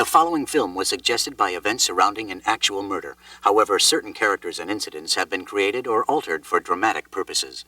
The following film was suggested by events surrounding an actual murder. However, certain characters and incidents have been created or altered for dramatic purposes.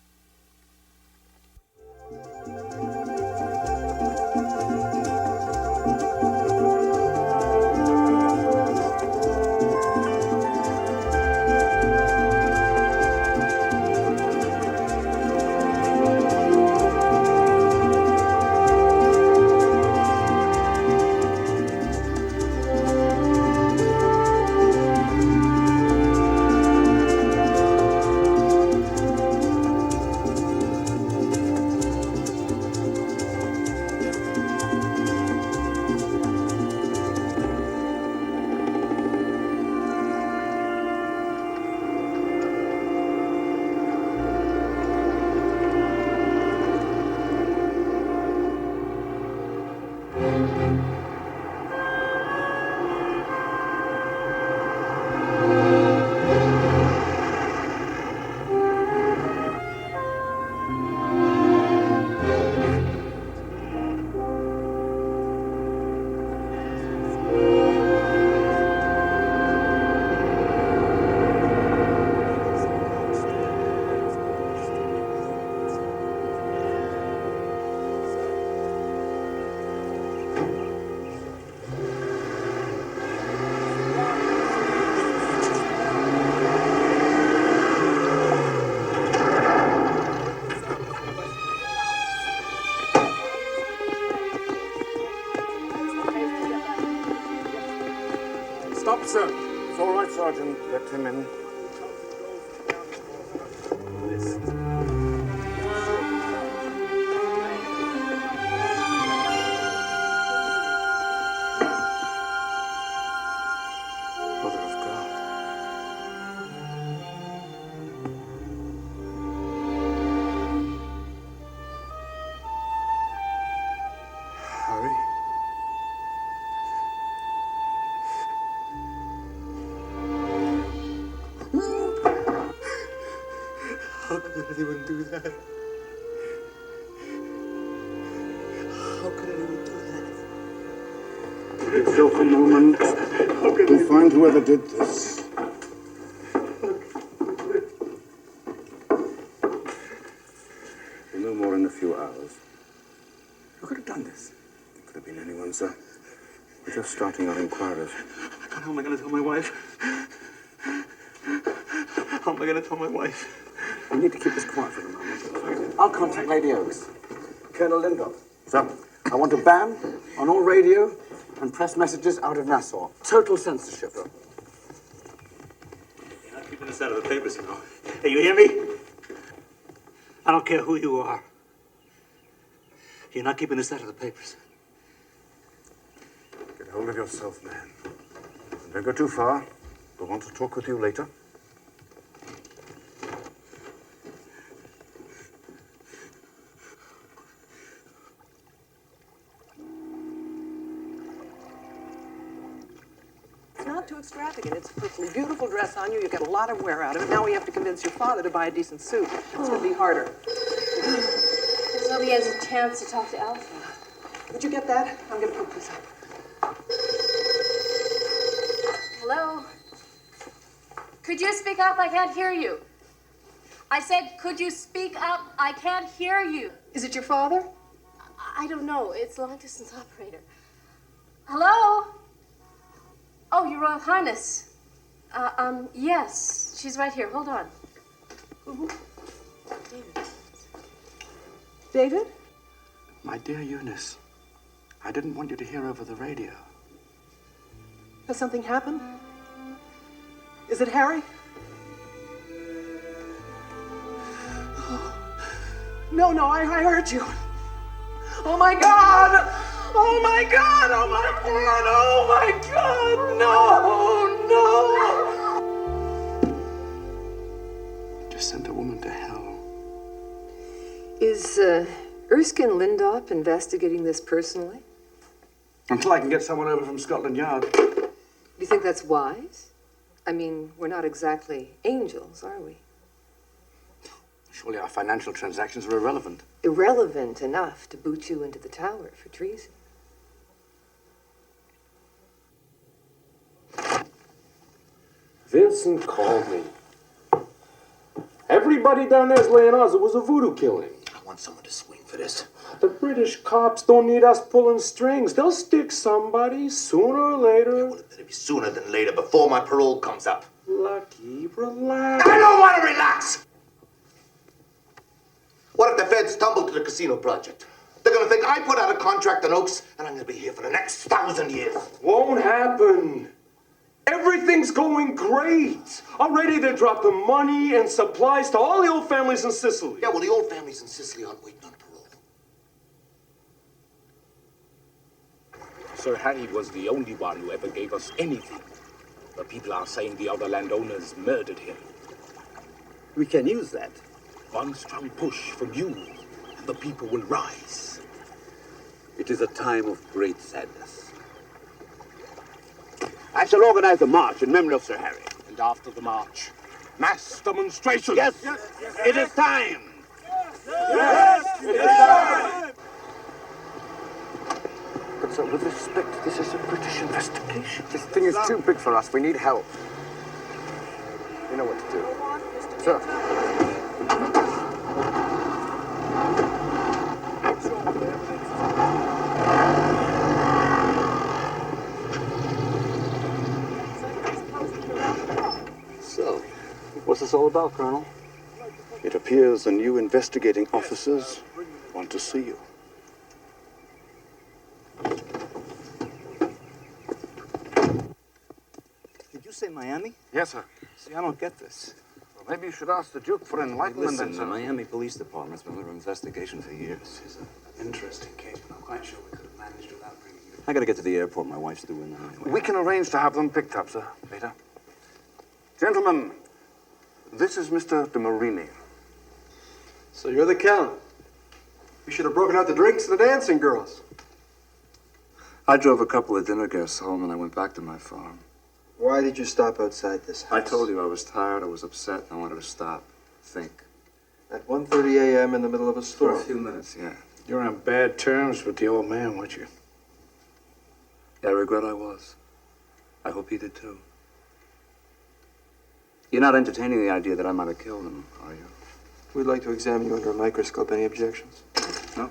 Stop, sir. It's all right, Sergeant. Let him in. Mother of God. Harry? How could anyone do that? How could anyone do that? Give yourself a moment to find whoever did this. No more in a few hours. Who could have done this? It could have been anyone, sir. We're just starting our inquiries. How am I going to tell my wife? How am I going to tell my wife? We need to keep this quiet for the moment. I'll contact Lady Oaks. Colonel Lindop. Sir? I want a ban on all radio and press messages out of Nassau. Total censorship. You're not keeping this out of the papers, you know. Hey, you hear me? I don't care who you are. You're not keeping this out of the papers. Get hold of yourself, man. And don't go too far. We'll want to talk with you later. It's not too extravagant. It's a perfectly beautiful dress on you. You get a lot of wear out of it. Now we have to convince your father to buy a decent suit. It's going to be harder. So he has a chance to talk to Alpha. Would you get that? I'm going to put this up. Hello? Could you speak up? I can't hear you. I said, could you speak up? I can't hear you. Is it your father? I don't know. It's long distance operator. Hello? Oh, Your Royal Highness. Yes. She's right here. Hold on. Who? David. David? My dear Eunice, I didn't want you to hear over the radio. Has something happened? Is it Harry? No, I heard you. Oh my God! Oh my God! Oh my God! Oh my God! No! Just sent a woman to hell. Is Erskine Lindop investigating this personally? Until I can get someone over from Scotland Yard. Do you think that's wise? I mean, we're not exactly angels, are we? Surely our financial transactions are irrelevant. Irrelevant enough to boot you into the tower for treason. Vincent called me. Everybody down there's laying odds it was a voodoo killing. I want someone to swing for this. The British cops don't need us pulling strings. They'll stick somebody sooner or later. Well, it better be sooner than later, before my parole comes up. Lucky, relax. I don't want to relax! What if the feds tumble to the casino project? They're gonna think I put out a contract on Oaks, and I'm gonna be here for the next 1,000 years. Won't happen. Everything's going great. Already they're dropping money and supplies to all the old families in Sicily. Yeah, well, the old families in Sicily aren't waiting on parole. Sir Harry was the only one who ever gave us anything. The people are saying the other landowners murdered him. We can use that. One strong push from you, and the people will rise. It is a time of great sadness. I shall organize a march in memory of Sir Harry. And after the march, mass demonstrations. Yes, it is time. Yes, it is time. But sir, with respect, this is a British investigation. This thing is too big for us. We need help. You know what to do. Sir. So, what's this all about, Colonel? It appears the new investigating officers want to see you. Did you say Miami? Yes, sir. See, I don't get this. Well, maybe you should ask the Duke for enlightenment. Listen, then, the sir. Miami Police Department's been under investigation for years. This is an interesting case, but I'm quite sure we could have managed without bringing you. I gotta get to the airport. My wife's due in there anyway. We can arrange to have them picked up, sir, later. Gentlemen, this is Mr. de Marini. So you're the Count. We should have broken out the drinks and the dancing girls. I drove a couple of dinner guests home and I went back to my farm. Why did you stop outside this house? I told you I was tired, I was upset, and I wanted to stop, think. At 1:30 a.m. in the middle of a storm. For a few minutes, yeah. You're on bad terms with the old man, weren't you? I regret I was. I hope he did too. You're not entertaining the idea that I might have killed him, are you? We'd like to examine you under a microscope. Any objections? No.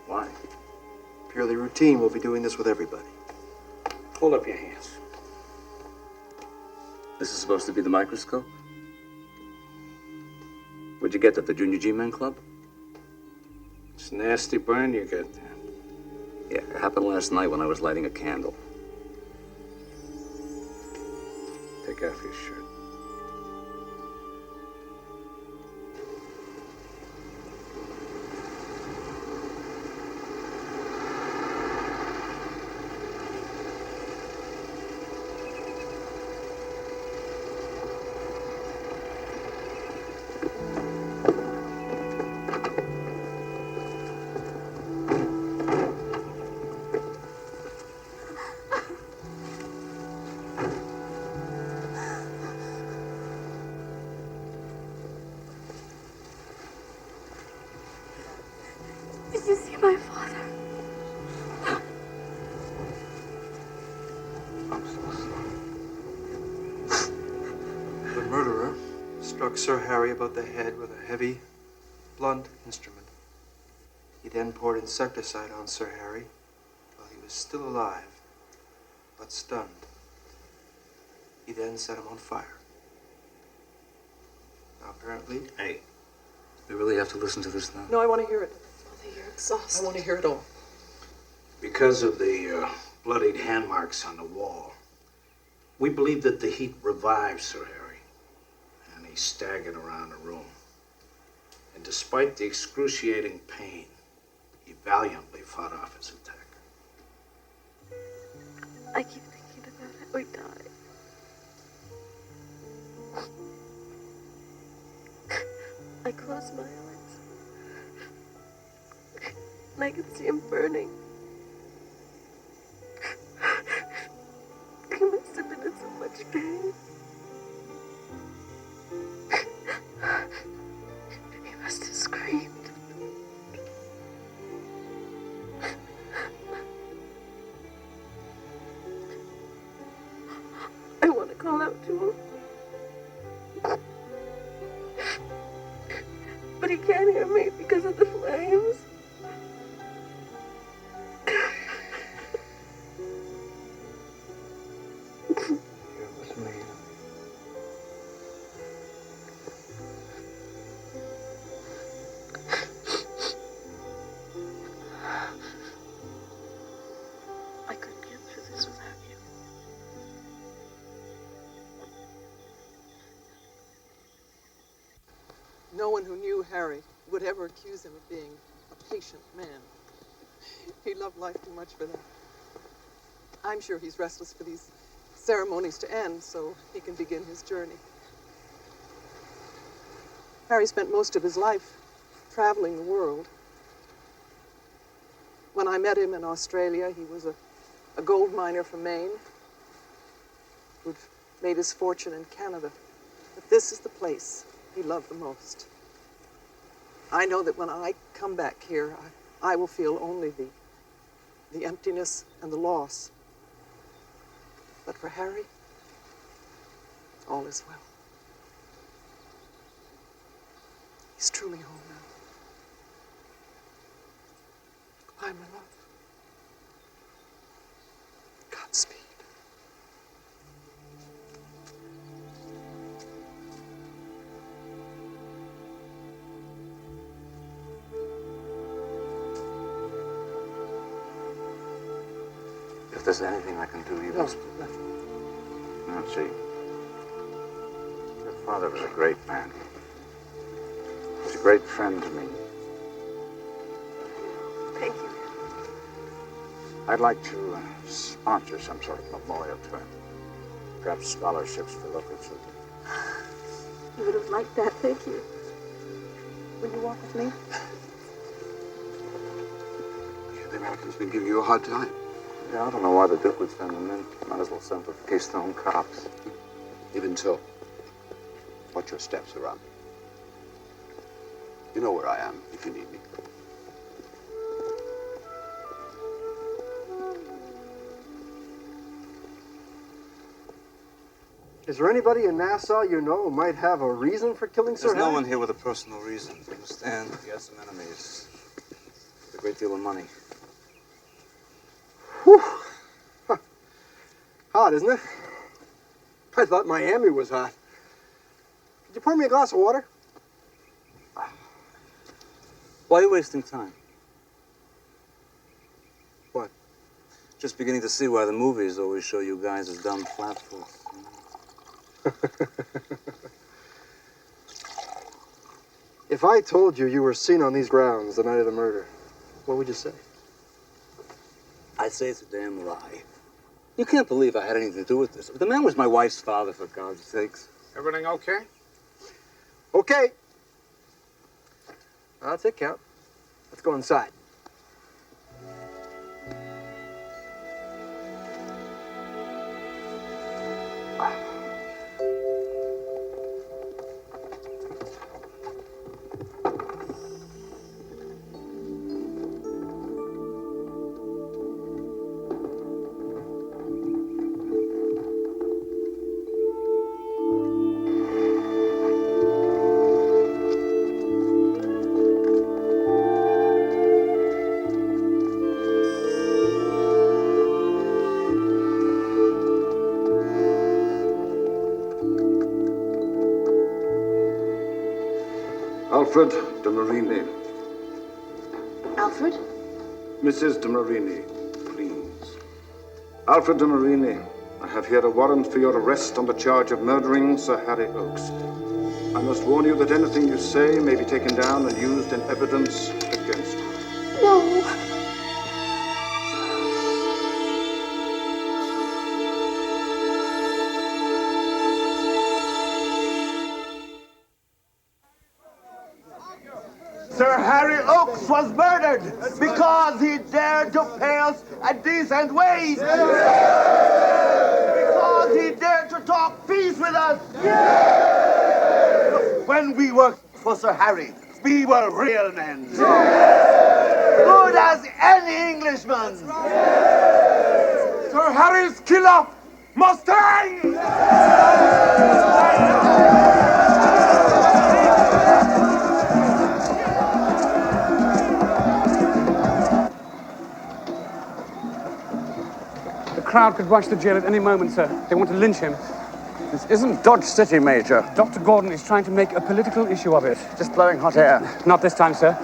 Why? Purely routine. We'll be doing this with everybody. Hold up your hands. This is supposed to be the microscope? Where'd you get that, the Junior G-Men Club? It's a nasty burn you got there. Yeah, it happened last night when I was lighting a candle. Take off your shirt. Did you see my father? I'm so sorry. The murderer struck Sir Harry above the head with a heavy, blunt instrument. He then poured insecticide on Sir Harry while he was still alive, but stunned. He then set him on fire. Now, apparently... Hey. We really have to listen to this now? No, I want to hear it. Father, you're exhausted. I want to hear it all. Because of the bloodied hand marks on the wall, we believe that the heat revived Sir Harry, and he staggered around the room. And despite the excruciating pain, he valiantly fought off his attack. I keep thinking about how we died. I close my eyes, and I can see him burning. He must have been in so much pain. He must have screamed. call out to him. But he can't hear me because of the flames. It was me. I couldn't get through this without you. No one who knew Harry would ever accuse him of being a patient man. He loved life too much for that. I'm sure he's restless for these ceremonies to end so he can begin his journey. Harry spent most of his life traveling the world. When I met him in Australia, he was a gold miner from Maine who'd made his fortune in Canada. But this is the place he loved the most. I know that when I come back here, I will feel only the emptiness and the loss. But for Harry, all is well. He's truly home now. Goodbye, my love. Godspeed. If there's anything I can do, you must. Now, see, your father was a great man. He was a great friend to me. Thank you. I'd like to sponsor some sort of memorial to him. Perhaps scholarships for local children. You would have liked that, thank you. Will you walk with me? The Americans been giving you a hard time. Yeah, I don't know why the Duke would send them in. Might as well send for Keystone cops. Even so, watch your steps around. You know where I am if you need me. Is there anybody in Nassau you know who might have a reason for killing Sir There's Harry? no one here with a personal reason. You understand? He has some enemies. With a great deal of money. Whew. Huh. Hot, isn't it? I thought Miami was hot. Could you pour me a glass of water? Why are you wasting time? What? Just beginning to see why the movies always show you guys as dumb flatfoots. If I told you you were seen on these grounds the night of the murder, what would you say? I'd say it's a damn lie. You can't believe I had anything to do with this. The man was my wife's father, for God's sakes. Everything okay? Okay. I'll take count. Let's go inside. Alfred de Marini. Alfred? Mrs. de Marini, please. Alfred de Marini, I have here a warrant for your arrest on the charge of murdering Sir Harry Oakes. I must warn you that anything you say may be taken down and used in evidence against you. No. Sir Harry Oakes was murdered because he dared to pay us a decent wage. Because he dared to talk peace with us. When we worked for Sir Harry, we were real men. Good as any Englishman. Sir Harry's killer Mustang! The crowd could rush the jail at any moment, sir. They want to lynch him. This isn't Dodge City, Major. Dr. Gordon is trying to make a political issue of it. Just blowing hot air. Not this time, sir.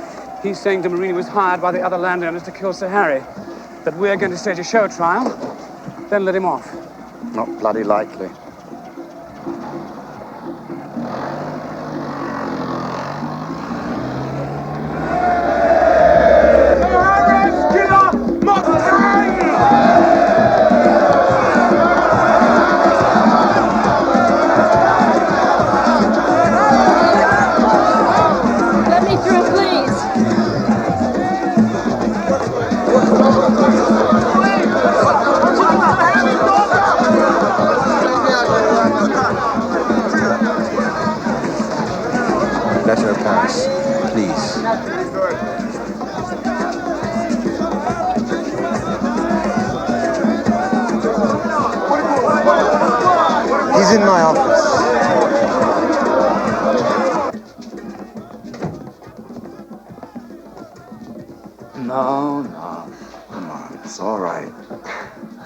He's saying De Marini was hired by the other landowners to kill Sir Harry. That we're going to stage a show trial, then let him off. Not bloody likely. Let her pass, please. He's in my office. No, no. Come on, it's all right.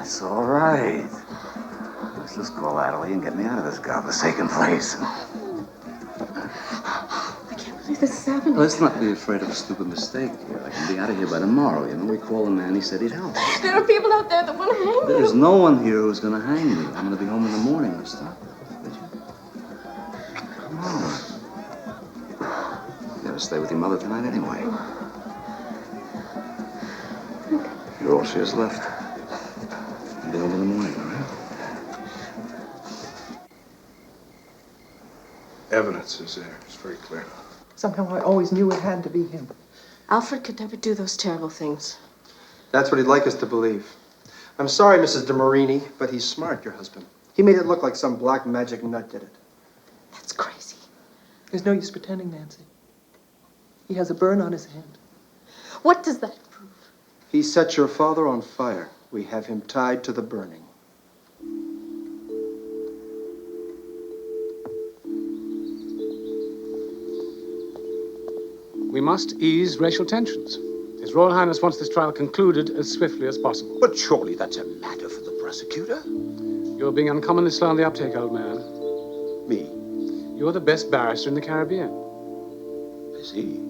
It's all right. Let's just call Hartley and get me out of this godforsaken place. This is happening. Let's not be afraid of a stupid mistake here. I can be out of here by tomorrow, you know. We called the man, he said he'd help. There are people out there that want to hang you. There's no one here who's gonna hang me. I'm gonna be home in the morning, mister. Would you? Come on. You gotta stay with your mother tonight anyway. You're all she has left. I'll be home in the morning, all right? Evidence is there. It's very clear. Somehow I always knew it had to be him. Alfred could never do those terrible things. That's what he'd like us to believe. I'm sorry, Mrs. de Marini, but he's smart, your husband. He made it look like some black magic nut did it. That's crazy. There's no use pretending, Nancy. He has a burn on his hand. What does that prove? He set your father on fire. We have him tied to the burning. We must ease racial tensions. His Royal Highness wants this trial concluded as swiftly as possible. But surely that's a matter for the prosecutor. You're being uncommonly slow on the uptake, old man. Me? You're the best barrister in the Caribbean. I see.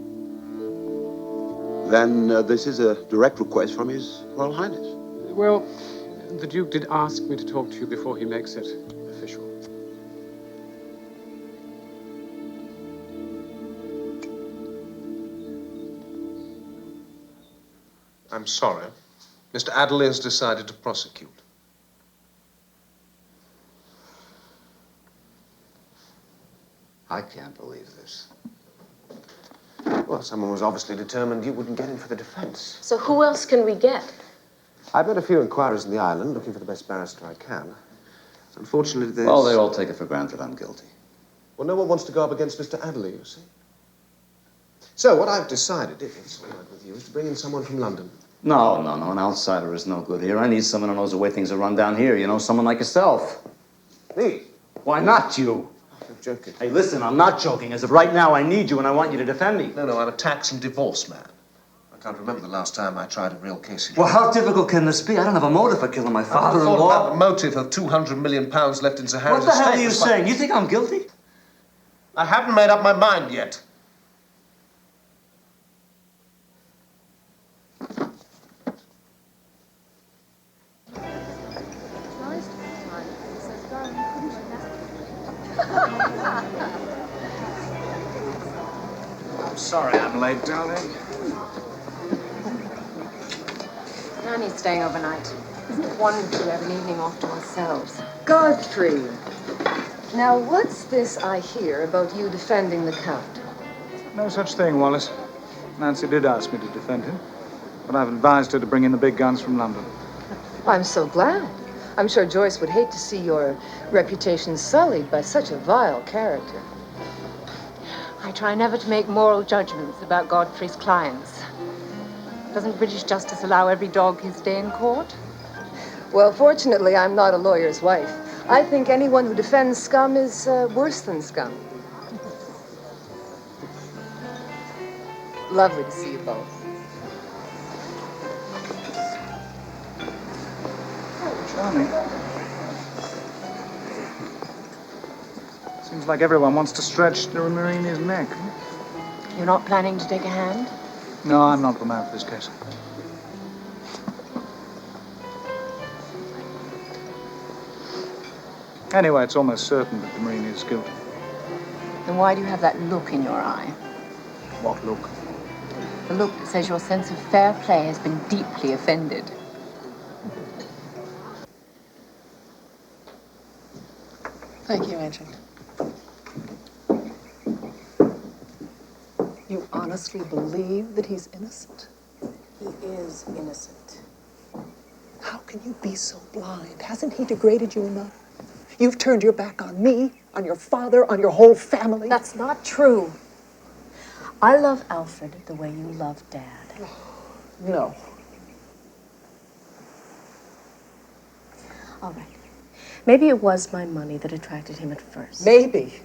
Then this is a direct request from His Royal Highness. Well, the Duke did ask me to talk to you before he makes it official. I'm sorry. Mr. Adderley has decided to prosecute. I can't believe this. Well, someone was obviously determined you wouldn't get in for the defense. So who else can we get? I've made a few inquiries in the island, looking for the best barrister I can. Unfortunately, there's... Well, they all take it for granted I'm guilty. Well, no one wants to go up against Mr. Adderley, you see. So what I've decided, if it's all right with you, is to bring in someone from London. No, an outsider is no good here. I need someone who knows the way things are run down here, you know, someone like yourself. Me? Why not you? You're joking. Hey, listen, I'm not joking. As of right now, I need you and I want you to defend me. No, I'm a tax and divorce man. I can't remember the last time I tried a real case. Well, how difficult can this be? I don't have a motive for killing my father-in-law. I thought about the motive of £200 million left in Sir Harry's What the hell estate. are you saying? You think I'm guilty? I haven't made up my mind yet. I'm sorry I'm late, darling. Nanny's staying overnight. Isn't it wonderful to have an evening off to ourselves? Godfrey, now what's this I hear about you defending the Count? No such thing, Wallace. Nancy did ask me to defend him, but I've advised her to bring in the big guns from London. I'm so glad. I'm sure Joyce would hate to see your reputation sullied by such a vile character. I try never to make moral judgments about Godfrey's clients. Doesn't British justice allow every dog his day in court? Well, fortunately, I'm not a lawyer's wife. I think anyone who defends scum is worse than scum. Lovely to see you both. Charming. Seems like everyone wants to stretch Marini's neck. You're not planning to take a hand? No, I'm not the man for this case. Anyway, it's almost certain that Marini is guilty. Then why do you have that look in your eye? What look? The look that says your sense of fair play has been deeply offended. Thank you, Agent. You honestly believe that he's innocent? He is innocent. How can you be so blind? Hasn't he degraded you enough? You've turned your back on me, on your father, on your whole family. That's not true. I love Alfred the way you love Dad. No. All right. Maybe it was my money that attracted him at first. Maybe.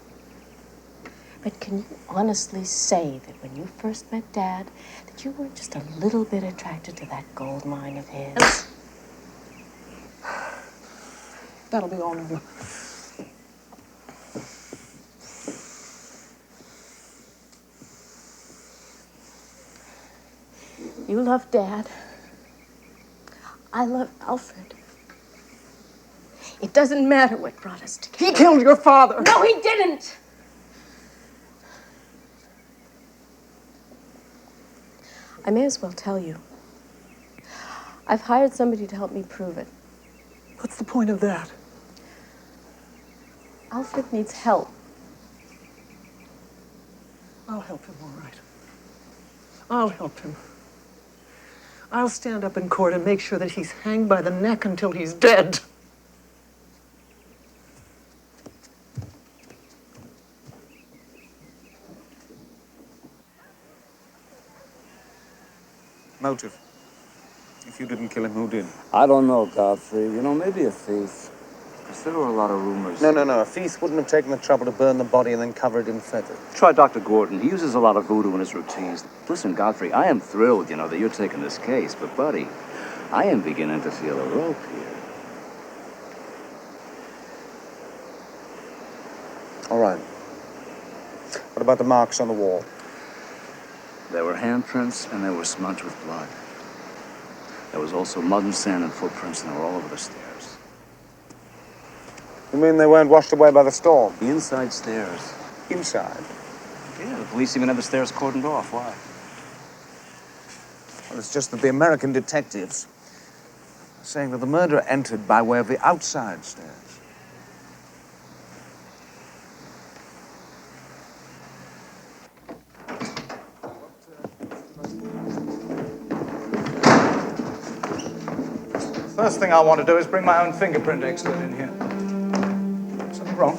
But can you honestly say that when you first met Dad, that you were just a little bit attracted to that gold mine of his? That'll be all over. You love Dad. I love Alfred. It doesn't matter what brought us together. He killed your father. No, he didn't. I may as well tell you. I've hired somebody to help me prove it. What's the point of that? Alfred needs help. I'll help him, all right. I'll help him. I'll stand up in court and make sure that he's hanged by the neck until he's dead. Motive. If you didn't kill him, who did? I don't know, Godfrey. You know, maybe a thief. Because there were a lot of rumors. No. A thief wouldn't have taken the trouble to burn the body and then cover it in feathers. Try Dr. Gordon. He uses a lot of voodoo in his routines. Listen, Godfrey, I am thrilled, that you're taking this case. But, buddy, I am beginning to feel a rope here. All right. What about the marks on the wall? There were handprints, and they were smudged with blood. There was also mud and sand and footprints, and they were all over the stairs. You mean they weren't washed away by the storm? The inside stairs. Inside? Yeah, the police even had the stairs cordoned off. Why? Well, it's just that the American detectives are saying that the murderer entered by way of the outside stairs. First thing I want to do is bring my own fingerprint expert in here. Something wrong?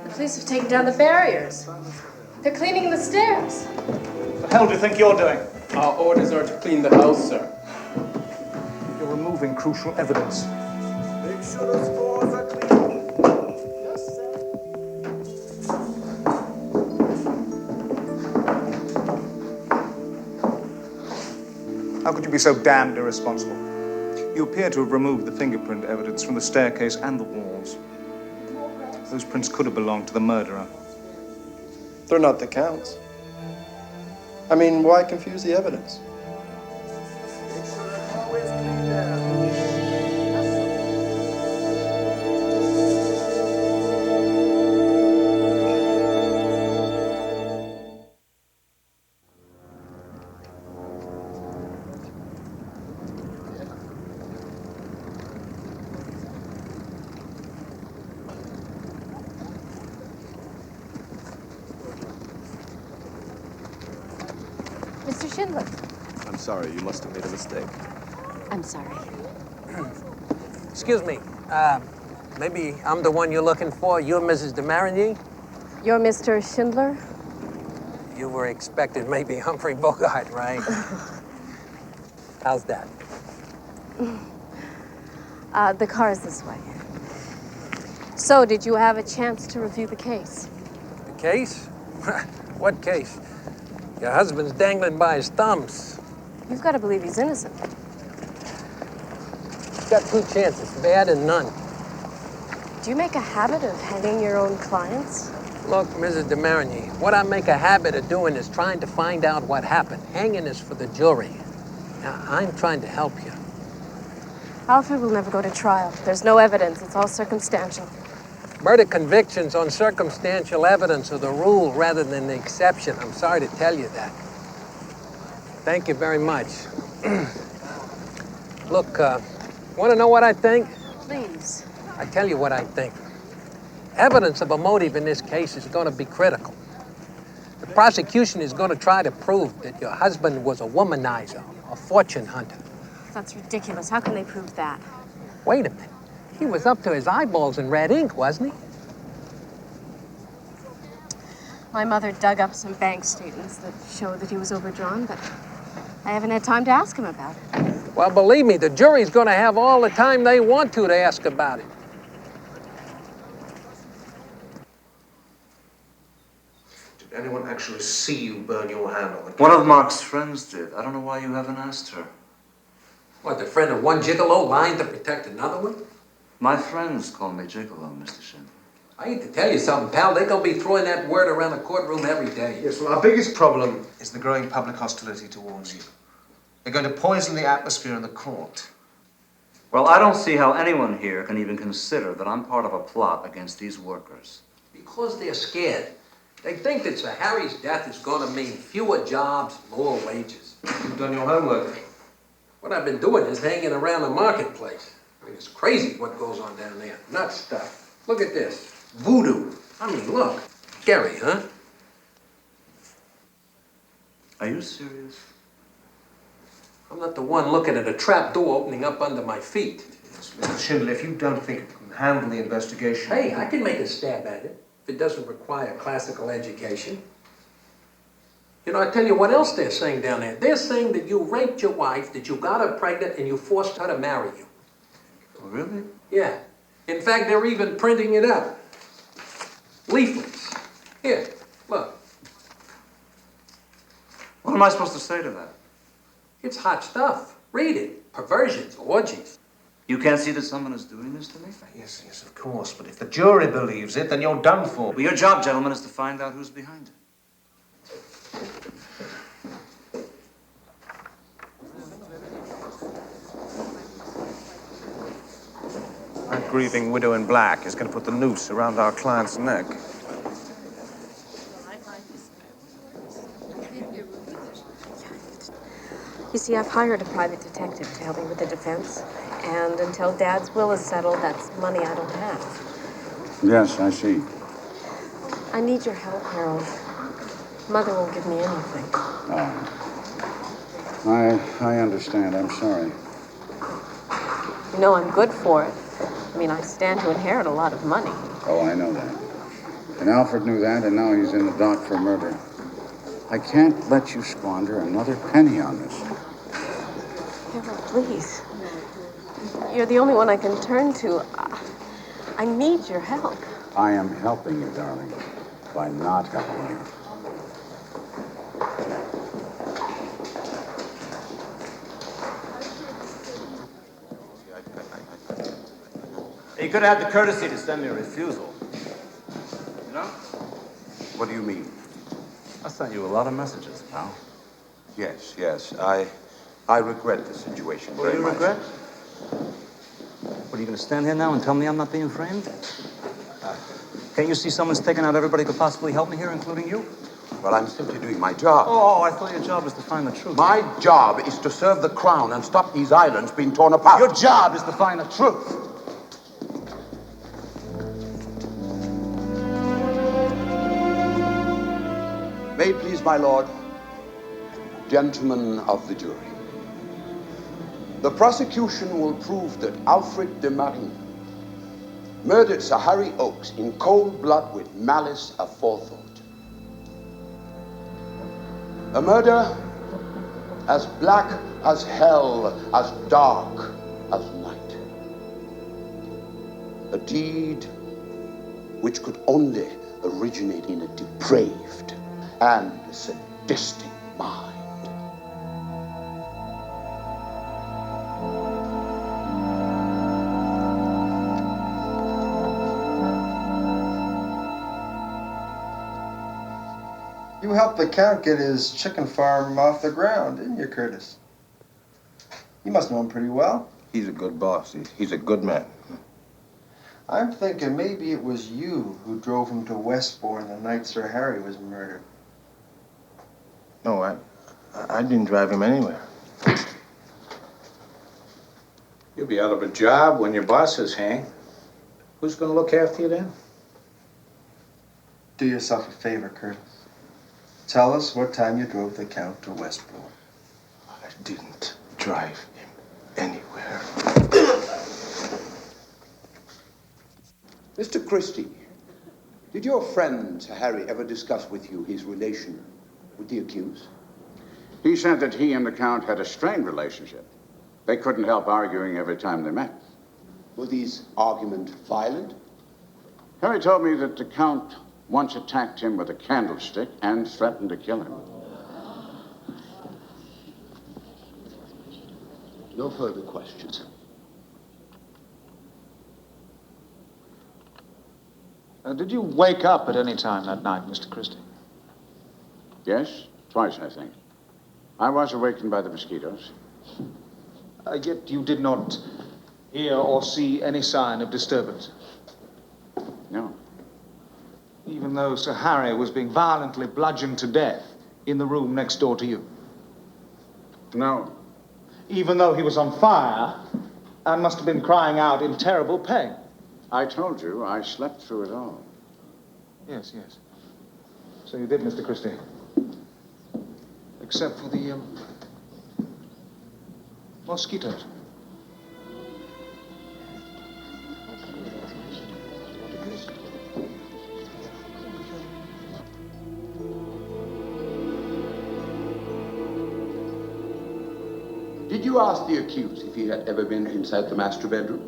The police have taken down the barriers. They're cleaning the stairs. What the hell do you think you're doing? Our orders are to clean the house, sir. You're removing crucial evidence. Make sure those floors are clean. Yes, sir. How could you be so damned irresponsible? You appear to have removed the fingerprint evidence from the staircase and the walls. Those prints could have belonged to the murderer. They're not the Count's. I mean, why confuse the evidence? Mr. Schindler. I'm sorry, you must have made a mistake. I'm sorry. Excuse me. Maybe I'm the one you're looking for. You're Mrs. de Marigny? You're Mr. Schindler? You were expecting maybe Humphrey Bogart, right? How's that? The car is this way. So, did you have a chance to review the case? The case? What case? Your husband's dangling by his thumbs. You've got to believe he's innocent. He's got two chances, bad and none. Do you make a habit of hanging your own clients? Look, Mrs. de Marigny, what I make a habit of doing is trying to find out what happened. Hanging is for the jury. Now, I'm trying to help you. Alfred will never go to trial. There's no evidence. It's all circumstantial. Murder convictions on circumstantial evidence are the rule rather than the exception. I'm sorry to tell you that. Thank you very much. Look, want to know what I think? Please. I tell you what I think. Evidence of a motive in this case is going to be critical. The prosecution is going to try to prove that your husband was a womanizer, a fortune hunter. That's ridiculous. How can they prove that? Wait a minute. He was up to his eyeballs in red ink, wasn't he? My mother dug up some bank statements that show that he was overdrawn, but I haven't had time to ask him about it. Well, believe me, the jury's going to have all the time they want to ask about it. Did anyone actually see you burn your hand on the One of Mark's friends did. I don't know why you haven't asked her. What, the friend of one gigolo lying to protect another one? My friends call me Gigolo, Mr. Shin. I hate to tell you something, pal. They're going to be throwing that word around the courtroom every day. Yes, well, our biggest problem is the growing public hostility towards you. They're going to poison the atmosphere in the court. Well, I don't see how anyone here can even consider that I'm part of a plot against these workers. Because they're scared. They think that Sir Harry's death is going to mean fewer jobs, lower wages. You've done your homework. What I've been doing is hanging around the marketplace. I mean, it's crazy what goes on down there. Nuts stuff. Look at this. Voodoo. I mean, look. Scary, huh? Are you serious? I'm not the one looking at a trap door opening up under my feet. Mr. Schindler, if you don't think you can handle the investigation... Hey, I can make a stab at it if it doesn't require classical education. You know, I tell you what else they're saying down there. They're saying that you raped your wife, that you got her pregnant, and you forced her to marry you. Oh, really? Yeah. In fact, they're even printing it up. Leaflets. Here, look. What am I supposed to say to that? It's hot stuff. Read it. Perversions, orgies. You can't see that someone is doing this to me? Yes, yes, of course. But if the jury believes it, then you're done for. Well, your job, gentlemen, is to find out who's behind it. That grieving widow in black is going to put the noose around our client's neck. You see, I've hired a private detective to help me with the defense. And until Dad's will is settled, that's money I don't have. Yes, I see. I need your help, Harold. Mother won't give me anything. Oh. I understand. I'm sorry. You know I'm good for it. I mean, I stand to inherit a lot of money. Oh, I know that. And Alfred knew that, and now he's in the dock for murder. I can't let you squander another penny on this. Harold, please. You're the only one I can turn to. I need your help. I am helping you, darling, by not helping you. You could have had the courtesy to send me a refusal. You know? What do you mean? I sent you a lot of messages, pal. Yes, yes. I regret the situation What do very you much. regret? What, are you going to stand here now and tell me I'm not being framed? Can't you see someone's taken out everybody who could possibly help me here, including you? Well, I'm simply doing my job. Oh, I thought your job was to find the truth. My job is to serve the crown and stop these islands being torn apart. Your job is to find the truth. May it please my lord, gentlemen of the jury. The prosecution will prove that Alfred de Marigny murdered Sir Harry Oakes in cold blood with malice aforethought. A murder as black as hell, as dark as night. A deed which could only originate in a depraved and sadistic mind. You helped the Count get his chicken farm off the ground, didn't you, Curtis? You must know him pretty well. He's a good boss. He's a good man. I'm thinking maybe it was you who drove him to Westbourne the night Sir Harry was murdered. No, I didn't drive him anywhere. You'll be out of a job when your bosses hang. Who's going to look after you then? Do yourself a favor, Curtis. Tell us what time you drove the Count to Westbourne. I didn't drive him anywhere. Mr. Christie, did your friend Sir Harry ever discuss with you his relation with the accused? He said that he and the Count had a strained relationship. They couldn't help arguing every time they met. Were these arguments violent? Harry told me that the Count once attacked him with a candlestick and threatened to kill him. No further questions. Did you wake up at any time that night, Mr. Christie? Yes, twice, I think. I was awakened by the mosquitoes. Yet you did not hear or see any sign of disturbance? No. Even though Sir Harry was being violently bludgeoned to death in the room next door to you? No. Even though he was on fire and must have been crying out in terrible pain? I told you, I slept through it all. Yes, yes. So you did, Mr. Christie. Except for the, mosquitoes. Did you ask the accused if he had ever been inside the master bedroom?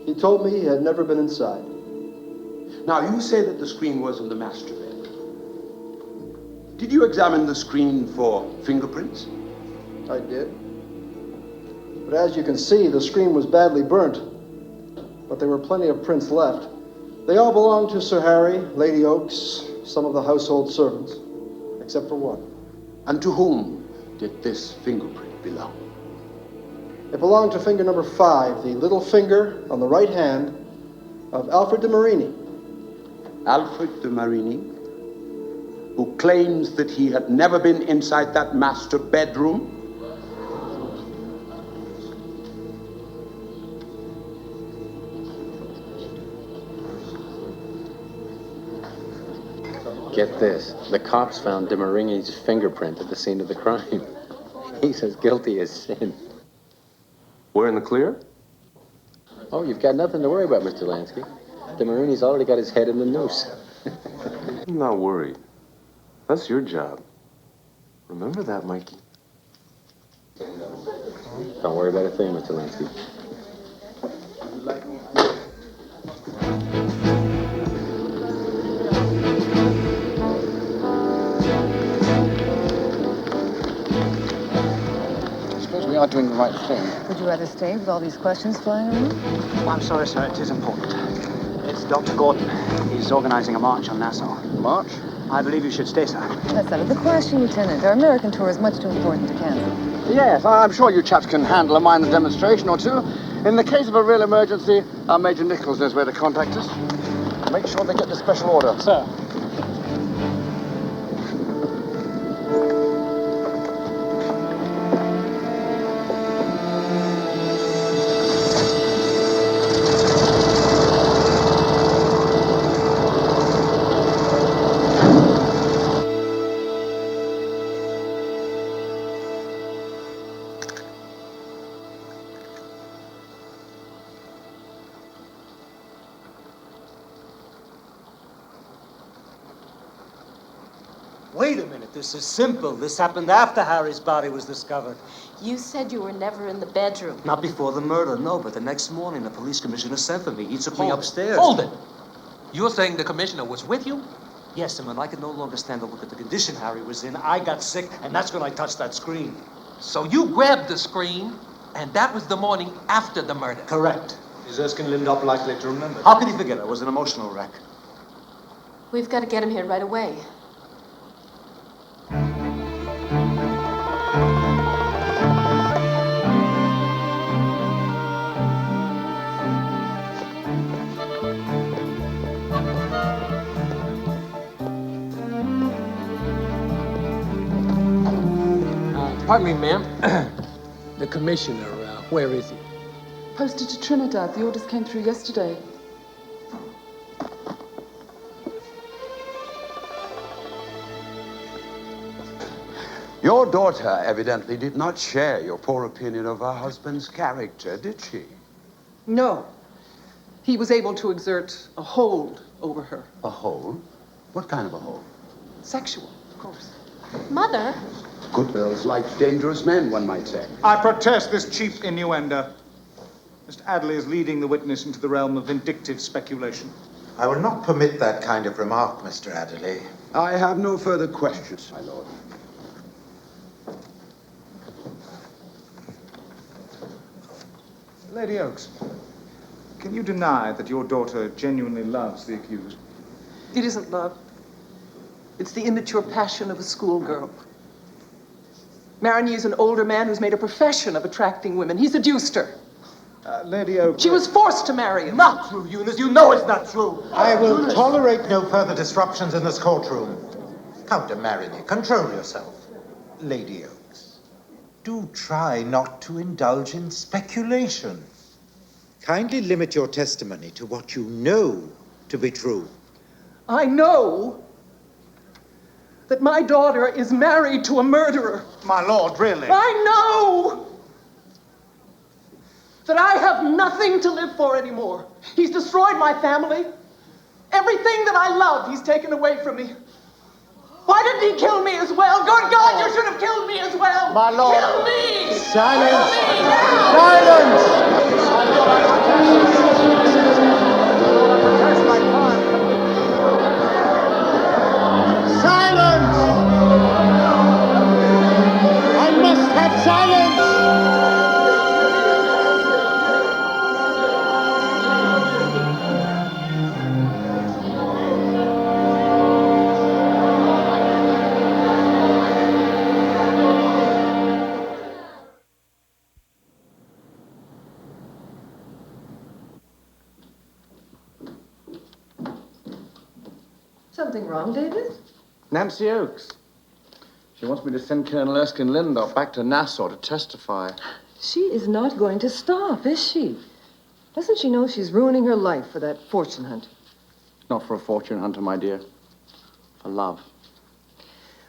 He told me he had never been inside. Now, you say that the screen was in the master bedroom. Did you examine the screen for fingerprints? I did. But as you can see, the screen was badly burnt. But there were plenty of prints left. They all belonged to Sir Harry, Lady Oakes, some of the household servants, except for one. And to whom did this fingerprint belong? It belonged to finger number 5, the little finger on the right hand of Alfred de Marini. Alfred de Marini, who claims that he had never been inside that master bedroom? Get this. The cops found de Marini's fingerprint at the scene of the crime. He's as guilty as sin. We're in the clear? Oh, you've got nothing to worry about, Mr. Lansky. De Marini's already got his head in the noose. I'm not worried. That's your job. Remember that, Mikey. Don't worry about a thing, Mr. Lansky. We are doing the right thing. Would you rather stay with all these questions flying around? Oh, I'm sorry, sir. It is important. It's Dr. Gordon. He's organizing a march on Nassau. March? I believe you should stay, sir. That's out of the question, Lieutenant. Our American tour is much too important to cancel. Yes, I'm sure you chaps can handle a minor demonstration or two. In the case of a real emergency, Major Nichols knows where to contact us. Make sure they get the special order. Sir. Wait a minute, this is simple. This happened after Harry's body was discovered. You said you were never in the bedroom. Not before the murder, no, but the next morning the police commissioner sent for me. He took me upstairs. Hold it. You're saying the commissioner was with you? Yes, and when I could no longer stand to look at the condition Harry was in, I got sick, and that's when I touched that screen. So you grabbed the screen, and that was the morning after the murder? Correct. Is Erskine Lindop likely to remember? How could he forget? It was an emotional wreck. We've got to get him here right away. Pardon me, ma'am. The commissioner, where is he? Posted to Trinidad. The orders came through yesterday. Your daughter evidently did not share your poor opinion of her husband's character, did she? No. He was able to exert a hold over her. A hold? What kind of a hold? Sexual, of course. Mother? Good girls like dangerous men, one might say. I protest this cheap innuendo. Mr. Adderley is leading the witness into the realm of vindictive speculation. I will not permit that kind of remark, Mr. Adderley. I have no further questions, my lord. Lady Oakes, can you deny that your daughter genuinely loves the accused? It isn't love. It's the immature passion of a schoolgirl. Marigny's an older man who's made a profession of attracting women. He seduced her. Lady Oakes... She was forced to marry him. Not true, Eunice. You know it's not true. I will tolerate no further disruptions in this courtroom. Count de Marigny, control yourself. Lady Oakes, do try not to indulge in speculation. Kindly limit your testimony to what you know to be true. I know that my daughter is married to a murderer. My lord, really? I know that I have nothing to live for anymore. He's destroyed my family. Everything that I loved, he's taken away from me. Why didn't he kill me as well? Good God, you should have killed me as well. My lord. Kill me. Silence. Kill me now. Silence! I must have silence! Something wrong, David? Nancy Oakes. She wants me to send Colonel Erskine Lindop back to Nassau to testify. She is not going to stop, is she? Doesn't she know she's ruining her life for that fortune hunt? Not for a fortune hunter, my dear. For love.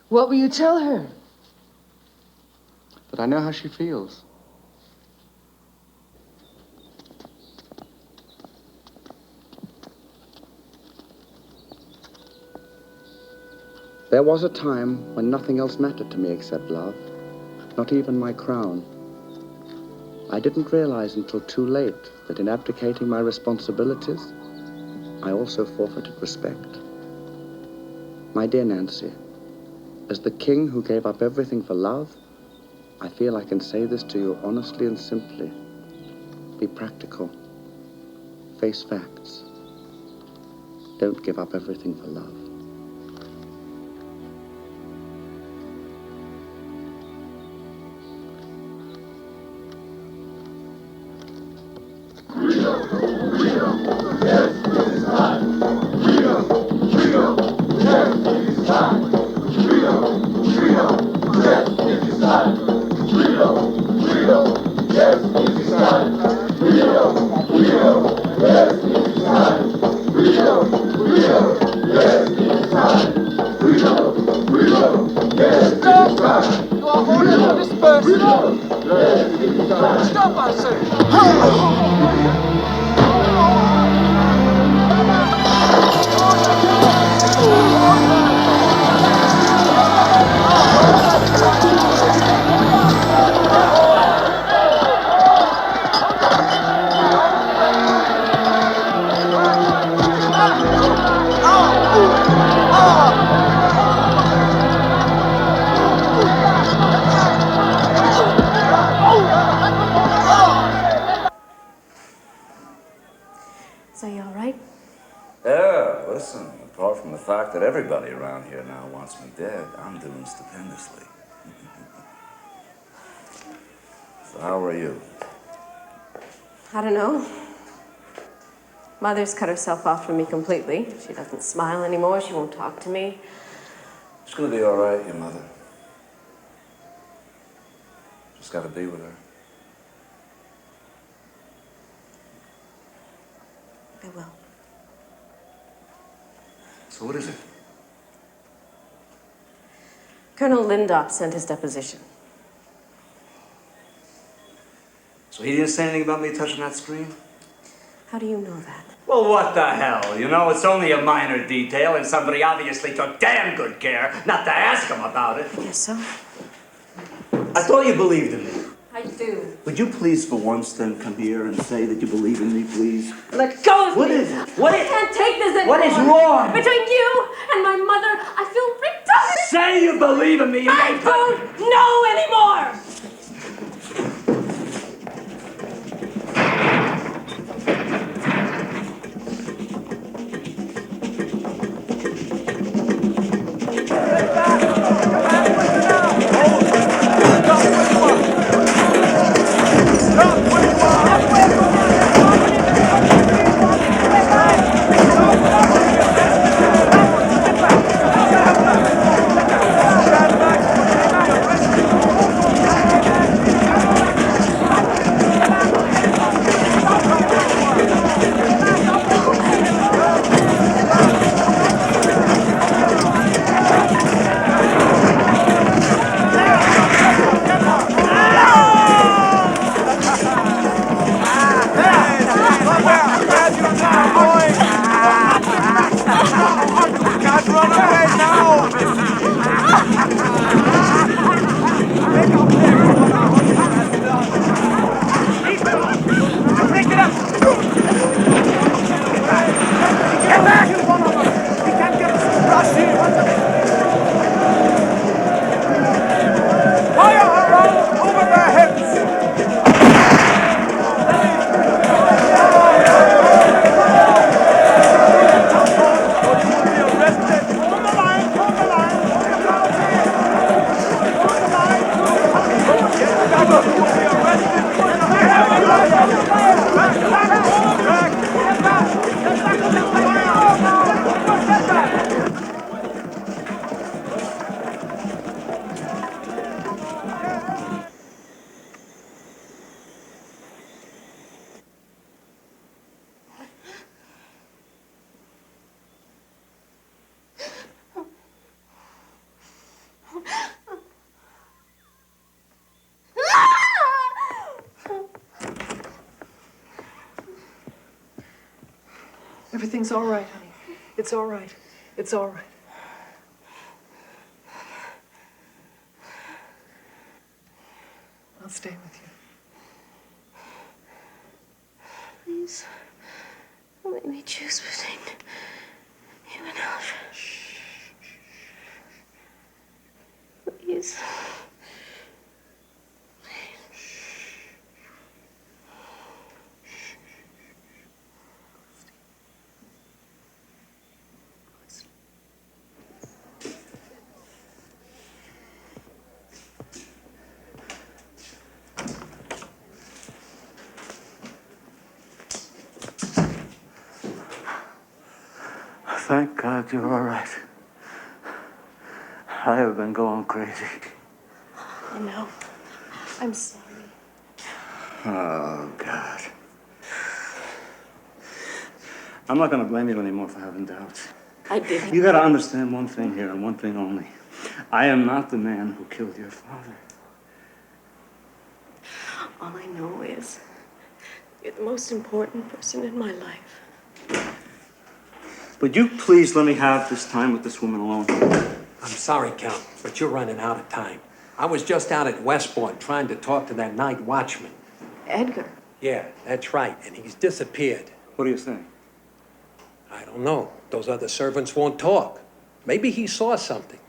What will you tell her? But I know how she feels. There was a time when nothing else mattered to me except love, not even my crown. I didn't realize until too late that in abdicating my responsibilities, I also forfeited respect. My dear Nancy, as the king who gave up everything for love, I feel I can say this to you honestly and simply. Be practical. Face facts. Don't give up everything for love. Stop, I say! So you all right? Yeah, listen, apart from the fact that everybody around here now wants me dead, I'm doing stupendously. So how are you? I don't know. Mother's cut herself off from me completely. She doesn't smile anymore. She won't talk to me. It's gonna be all right, your mother. Just gotta be with her. I will. So what is it? Colonel Lindop sent his deposition. So he didn't say anything about me touching that screen? How do you know that? Well, what the hell? You know, it's only a minor detail, and somebody obviously took damn good care not to ask him about it. I guess so. I thought you believed in me. I do. Would you please, for once, then come here and say that you believe in me, please? Let go of me! What is it? What I can't take this anymore! What is wrong? Between you and my mother, I feel retarded! Say you believe in me! I don't know anymore! Everything's all right, honey. It's all right. It's all right. I'll stay with you. Please, don't make me choose between you and Alfred. Please. Thank God you're all right. I have been going crazy. I know. I'm sorry. Oh, God. I'm not going to blame you anymore for having doubts. I didn't. You got to understand one thing here and one thing only. I am not the man who killed your father. All I know is you're the most important person in my life. Would you please let me have this time with this woman alone? I'm sorry, Count, but you're running out of time. I was just out at Westport trying to talk to that night watchman. Edgar? Yeah, that's right, and he's disappeared. What do you think? I don't know. Those other servants won't talk. Maybe he saw something.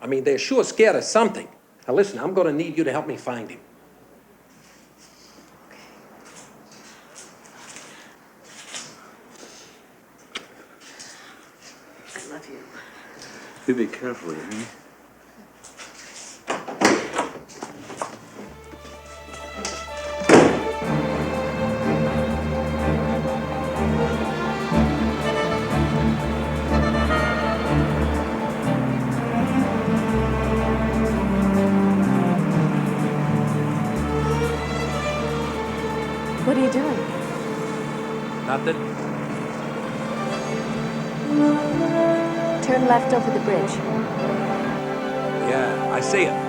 I mean, they're sure scared of something. Now listen, I'm gonna need you to help me find him. love you. You be careful, you hear me? What are you doing? Nothing. Turn left over the bridge. Yeah, I see it.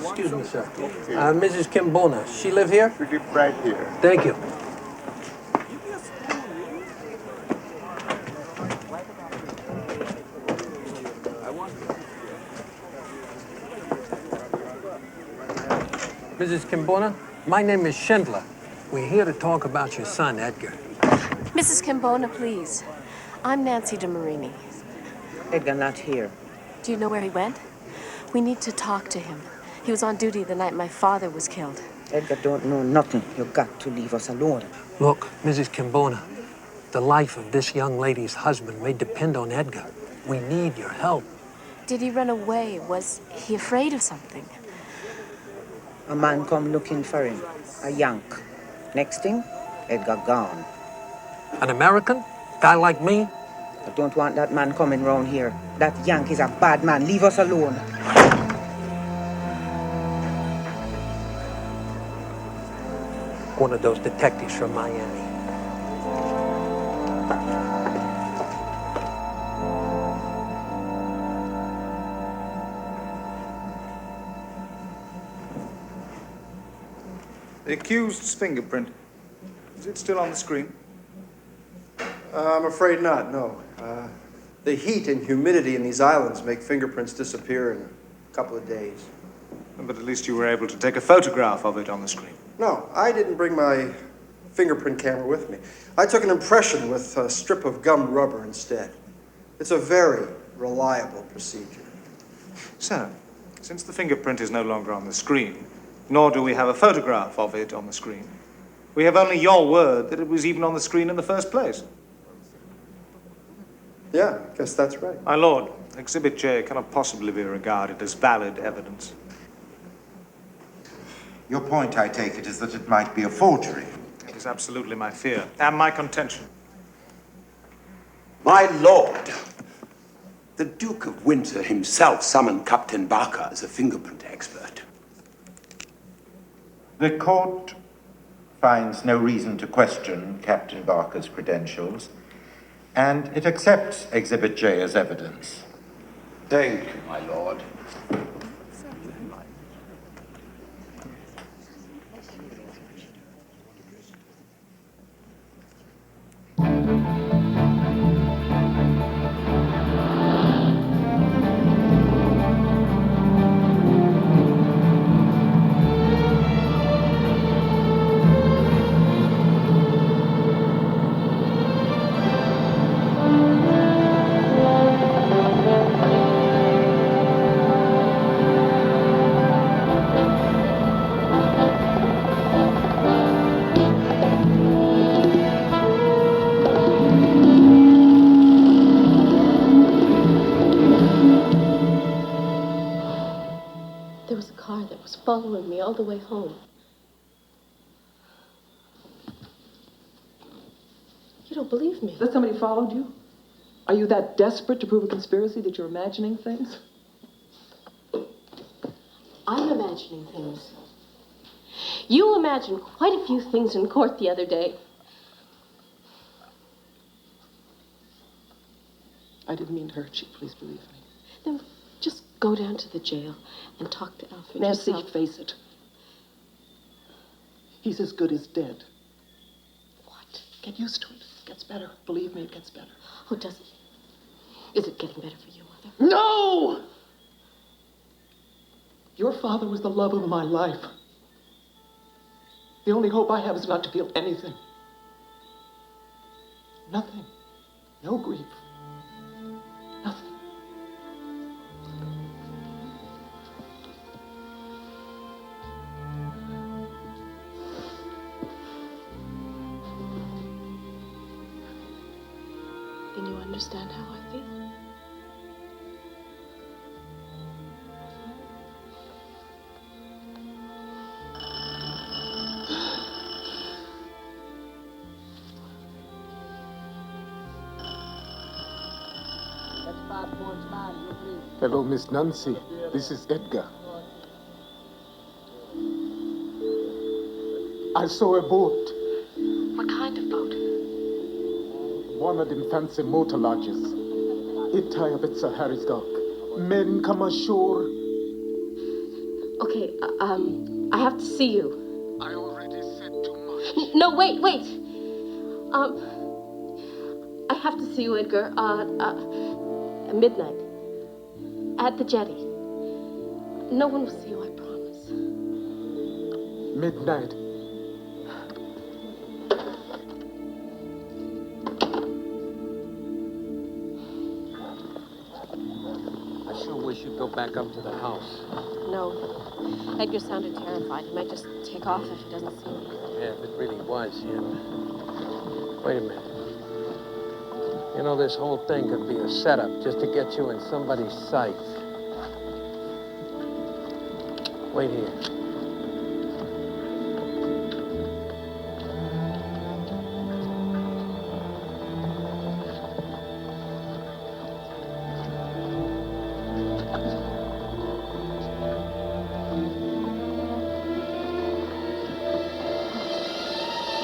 Excuse me, sir. Mrs. Kimbona, she live here? We live right here. Thank you. Mrs. Kimbona, my name is Schindler. We're here to talk about your son, Edgar. Mrs. Kimbona, please. I'm Nancy DeMarini. Edgar not here. Do you know where he went? We need to talk to him. He was on duty the night my father was killed. Edgar don't know nothing. You got to leave us alone. Look, Mrs. Kimbona, the life of this young lady's husband may depend on Edgar. We need your help. Did he run away? Was he afraid of something? A man come looking for him. A yank. Next thing, Edgar gone. An American? Guy like me? I don't want that man coming round here. That yank is a bad man. Leave us alone. One of those detectives from Miami. The accused's fingerprint. Is it still on the screen? I'm afraid not, no. The heat and humidity in these islands make fingerprints disappear in a couple of days. But at least you were able to take a photograph of it on the screen. No, I didn't bring my fingerprint camera with me. I took an impression with a strip of gummed rubber instead. It's a very reliable procedure. So, since the fingerprint is no longer on the screen, nor do we have a photograph of it on the screen, we have only your word that it was even on the screen in the first place. Yeah, I guess that's right. My lord, Exhibit J cannot possibly be regarded as valid evidence. Your point, I take it, is that it might be a forgery. It is absolutely my fear and my contention. My lord, the Duke of Windsor himself summoned Captain Barker as a fingerprint expert. The court finds no reason to question Captain Barker's credentials, and it accepts Exhibit J as evidence. Thank you, my lord. Following me all the way home. You don't believe me. That somebody followed you? Are you that desperate to prove a conspiracy that you're imagining things? I'm imagining things. You imagined quite a few things in court the other day. I didn't mean to hurt you. Please believe me. Then just go down to the jail and talk to Alfred Nancy, yourself. face it. He's as good as dead. What? Get used to it. It gets better. Believe me, it gets better. Oh, does it? Is it getting better for you, Mother? No! Your father was the love of my life. The only hope I have is not to feel anything. Nothing. No grief. Nothing. Then you understand how I feel? Hello, Miss Nancy. This is Edgar. I saw a boat. What kind of boat? One of them fancy motor lodges. It tie up at Sir Harry's dock. Men come ashore. Okay, I have to see you. I already said too much. No, wait. I have to see you, Edgar. At midnight. At the jetty. No one will see you, I promise. Midnight. I sure wish you'd go back up to the house. No. Edgar sounded terrified. He might just take off if he doesn't see me. Yeah, if it really was him. Wait a minute. You know, this whole thing could be a setup just to get you in somebody's sight. Wait here.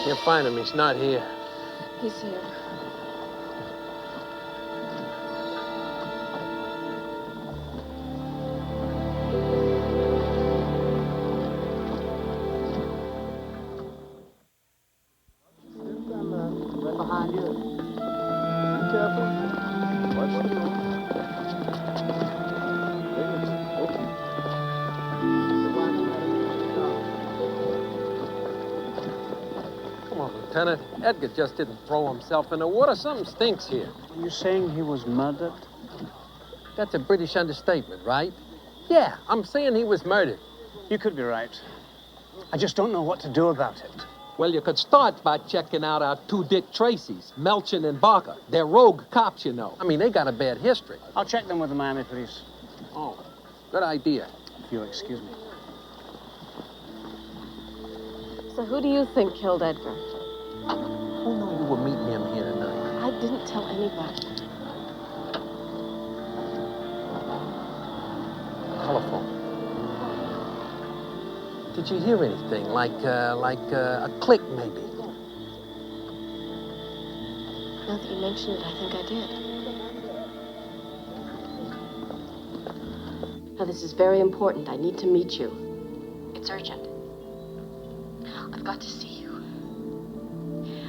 Can't find him. He's not here. He's here. Lieutenant, Edgar just didn't throw himself in the water. Something stinks here. Are you saying he was murdered? That's a British understatement, right? Yeah, I'm saying he was murdered. You could be right. I just don't know what to do about it. Well, you could start by checking out our two Dick Tracys, Melchin and Barker. They're rogue cops, you know. I mean, they got a bad history. I'll check them with the Miami police. Oh, good idea. If you'll excuse me. So who do you think killed Edgar? Who knew you were meeting him here tonight? I didn't tell anybody. Telephone. Did you hear anything? Like a click, maybe? Now that you mention it, I think I did. Now, this is very important. I need to meet you. It's urgent. I've got to see you.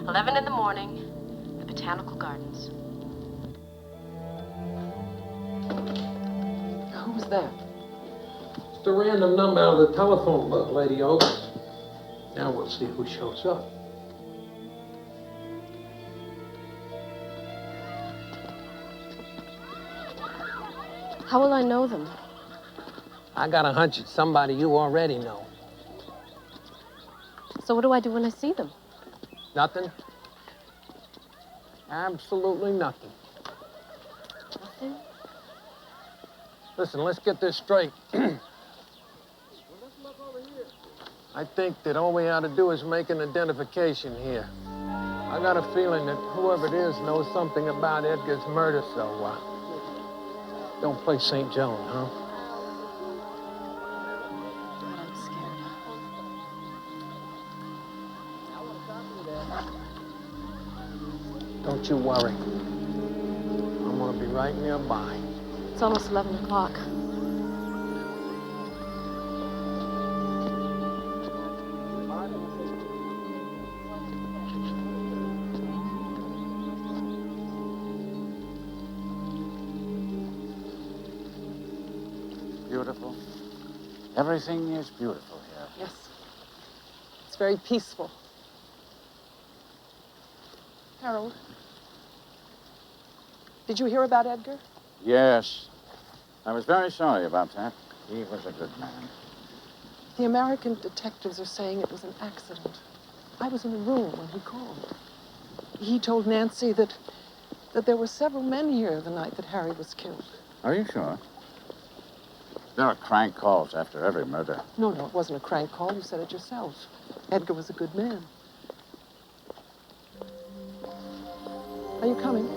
11 in the morning, the Botanical Gardens. Who was that? It's a random number out of the telephone book, Lady Oaks. Now we'll see who shows up. How will I know them? I got a hunch it's somebody you already know. So what do I do when I see them? Nothing. Absolutely nothing. Nothing? Listen, let's get this straight. I think that all we ought to do is make an identification here. I got a feeling that whoever it is knows something about Edgar's murder, so don't play St. Joan, huh? God, I'm scared. Don't you worry. I'm gonna be right nearby. It's almost 11 o'clock. Beautiful. Everything is beautiful here. Yes. It's very peaceful. Harold, did you hear about Edgar? Yes. I was very sorry about that. He was a good man. The American detectives are saying it was an accident. I was in the room when he called. He told Nancy that there were several men here the night that Harry was killed. Are you sure? There are crank calls after every murder. No, it wasn't a crank call. You said it yourself. Edgar was a good man. Are you coming?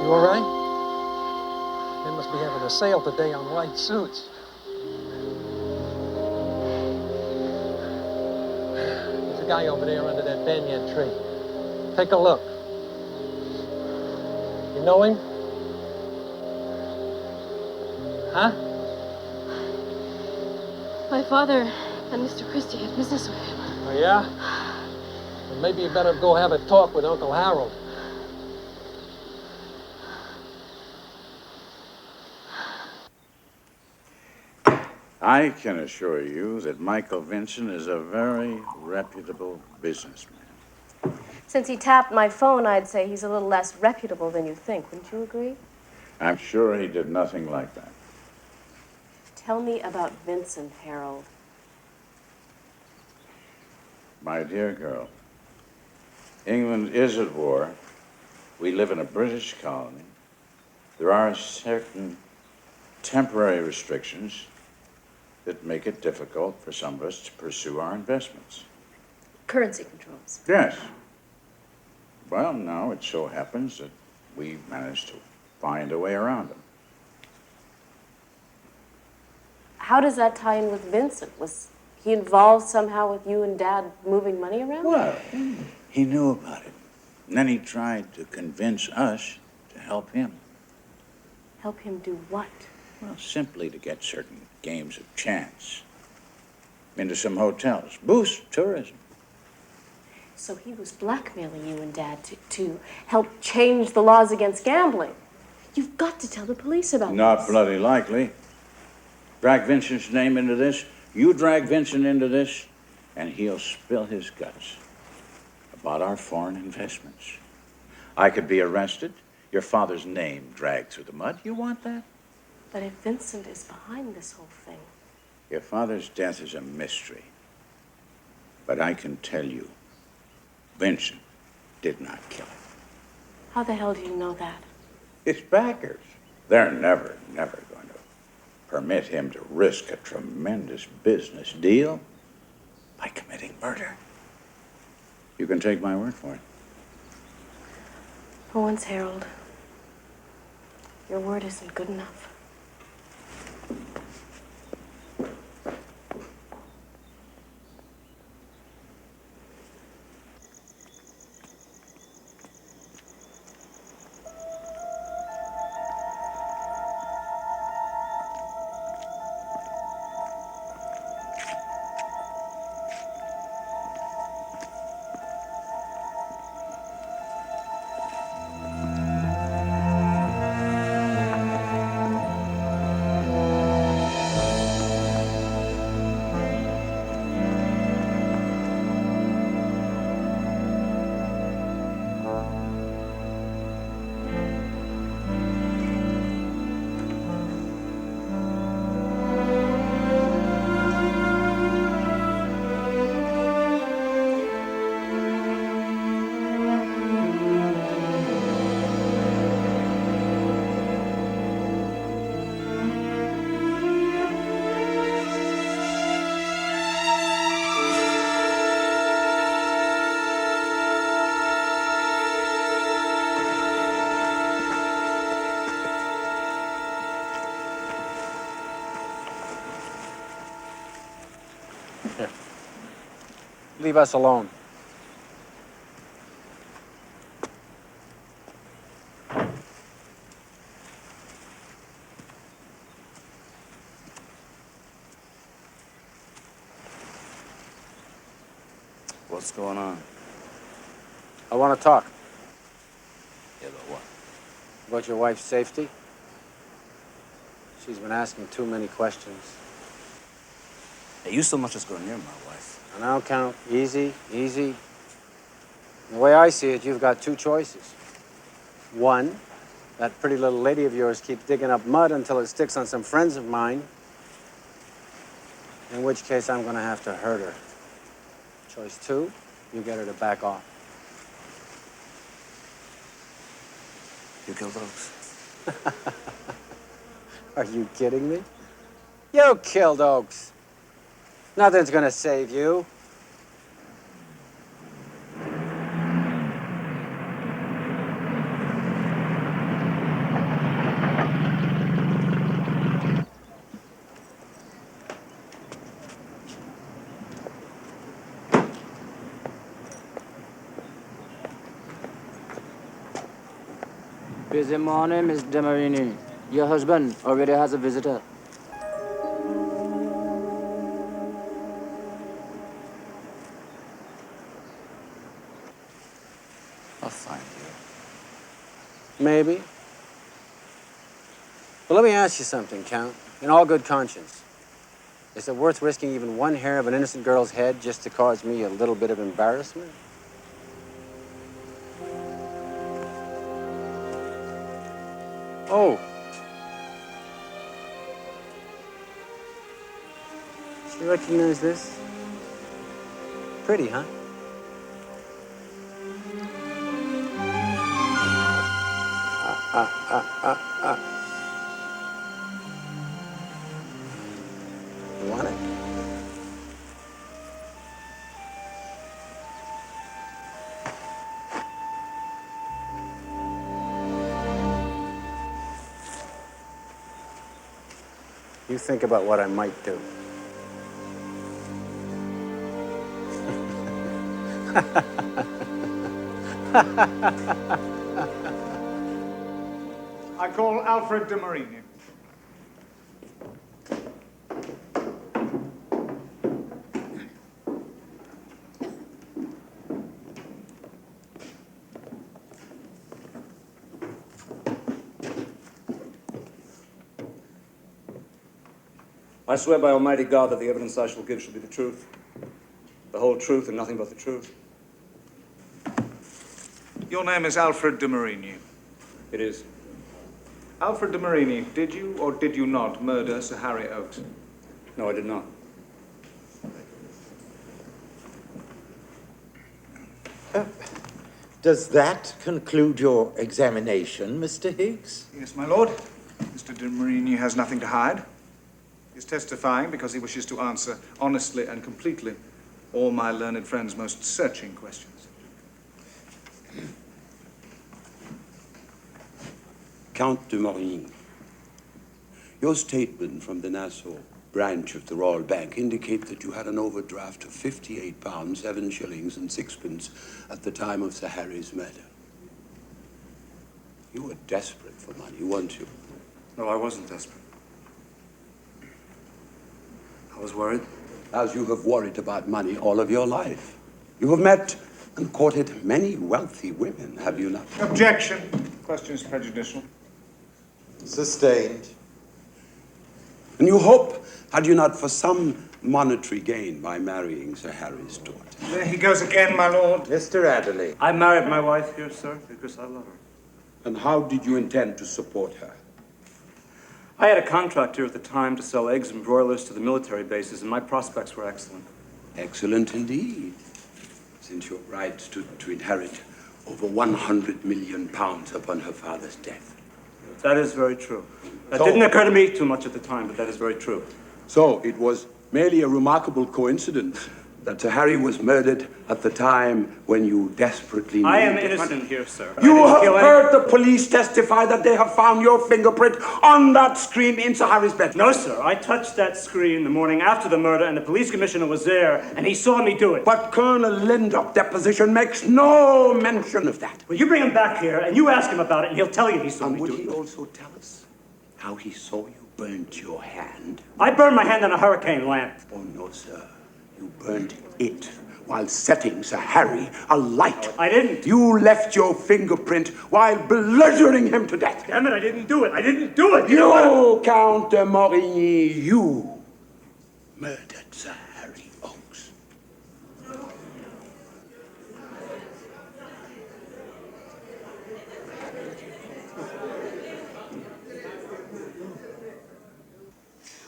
You all right? They must be having a sale today on white suits. There's a guy over there under that banyan tree. Take a look. You know him? Huh? My father and Mr. Christie had business with him. Oh, yeah? Well, maybe you better go have a talk with Uncle Harold. I can assure you that Michael Vincent is a very reputable businessman. Since he tapped my phone, I'd say he's a little less reputable than you think. Wouldn't you agree? I'm sure he did nothing like that. Tell me about Vincent, Harold. My dear girl, England is at war. We live in a British colony. There are certain temporary restrictions that make it difficult for some of us to pursue our investments. Currency controls. Yes. Well, now it so happens that we managed to find a way around them. How does that tie in with Vincent? Was he involved somehow with you and Dad moving money around? Well, he knew about it. And then he tried to convince us to help him. Help him do what? Well, simply to get certain games of chance into some hotels, boost tourism. So he was blackmailing you and Dad to help change the laws against gambling. You've got to tell the police about this. Not bloody likely. Drag Vincent's name into this, you drag Vincent into this, and he'll spill his guts about our foreign investments. I could be arrested, your father's name dragged through the mud. You want that? But if Vincent is behind this whole thing... Your father's death is a mystery. But I can tell you, Vincent did not kill him. How the hell do you know that? His backers. They're never going to permit him to risk a tremendous business deal by committing murder. You can take my word for it. For once, Harold, your word isn't good enough. Here. Leave us alone. What's going on? I want to talk. Yeah, but what? About your wife's safety. She's been asking too many questions. Hey, you so much as go near my wife. And I'll count. Easy, easy. The way I see it, you've got two choices. One, that pretty little lady of yours keeps digging up mud until it sticks on some friends of mine. In which case, I'm going to have to hurt her. Choice two, you get her to back off. You killed Oaks. Are you kidding me? You killed Oaks. Nothing's gonna save you. Busy morning, Miss Demarini. Your husband already has a visitor. I'll find you. Maybe. But let me ask you something, Count. In all good conscience. Is it worth risking even one hair of an innocent girl's head just to cause me a little bit of embarrassment? Oh. You recognize this? Pretty, huh? You want it? You think about what I might do. I call Alfred de Marini. I swear by Almighty God that the evidence I shall give shall be the truth, the whole truth, and nothing but the truth. Your name is Alfred de Marini. It is. Alfred de Marini, did you or did you not murder Sir Harry Oakes? No, I did not. Does that conclude your examination, Mr. Higgs? Yes, my lord. Mr. de Marini has nothing to hide. He's testifying because he wishes to answer honestly and completely all my learned friend's most searching questions. Count de Marini, your statement from the Nassau branch of the Royal Bank indicate that you had an overdraft of £58, 7 shillings and 6 pence at the time of Sir Harry's murder. You were desperate for money, weren't you? No, I wasn't desperate. I was worried. As you have worried about money all of your life. You have met and courted many wealthy women, have you not? Objection. Question is prejudicial. Sustained. And you hope, had you not, for some monetary gain by marrying Sir Harry's daughter. There he goes again, my lord. Mr. Adderley. I married my wife here, sir, because I love her. And how did you intend to support her? I had a contract here at the time to sell eggs and broilers to the military bases, and my prospects were excellent. Excellent indeed, since your bride stood to inherit over £100 million upon her father's death. That is very true. That didn't occur to me too much at the time, but that is very true. So it was merely a remarkable coincidence that Sir Harry was murdered at the time when you desperately needed I am him. innocent here, sir. You have heard the police testify that they have found your fingerprint on that screen in Sir Harry's bed. No, sir. I touched that screen the morning after the murder, and the police commissioner was there, and he saw me do it. But Colonel Lindop's deposition makes no mention of that. Well, you bring him back here, and you ask him about it, and he'll tell you he saw me do it. Would he also tell us how he saw you burnt your hand? I burned my hand on a hurricane lamp. Oh, no, sir. You burnt it while setting Sir Harry alight. I didn't. You left your fingerprint while bludgeoning him to death. Damn it, I didn't do it. I didn't do it. You, Count de Morigny, you murdered Sir Harry Oakes.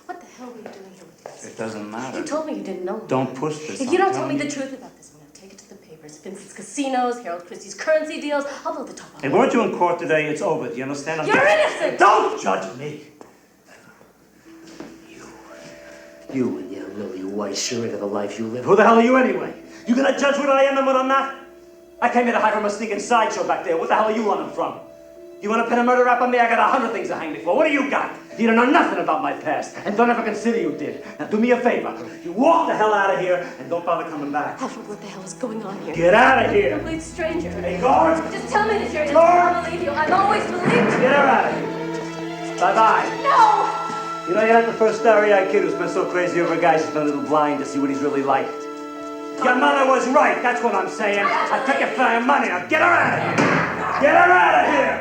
What the hell were you doing here with this? It doesn't matter. You told me you didn't know. Don't push this. If you don't tell me the truth about this, I'm going to take it to the papers. Vincent's casinos, Harold Christie's currency deals. I'll blow the top off. Hey, weren't you in court today? It's over. Do you understand? You're innocent! Don't judge me! You and your lily white shirt of the life you live. Who the hell are you anyway? You gonna judge what I am and what I'm not? I came here to hide from a sneaking sideshow back there. What the hell are you running from? You wanna pin a murder rap on me? I got 100 things to hang me for. What do you got? You don't know nothing about my past, and don't ever consider you did. Now do me a favor. You walk the hell out of here and don't bother coming back. Alfred, what the hell is going on here? Get out of You're here. a complete stranger. Hey, guard! Just tell me that you're innocent. I'll believe you. I've always believed you. Get her out of here. Bye-bye. No! You know, you're not the first starry-eyed kid who's been so crazy over a guy who's been a little blind to see what he's really like. Your mother was right, that's what I'm saying. I took it for your money. Now get her out of here. Get her out of here.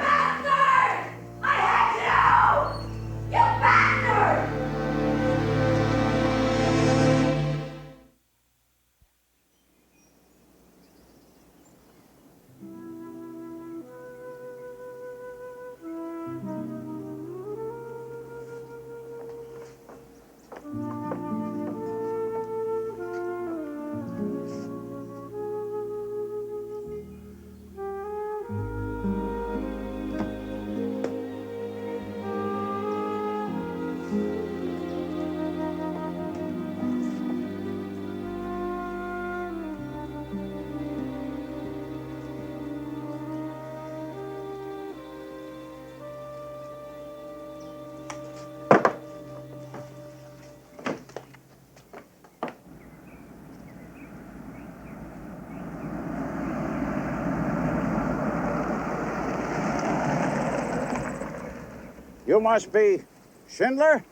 I hate you! You bastard! You must be Schindler?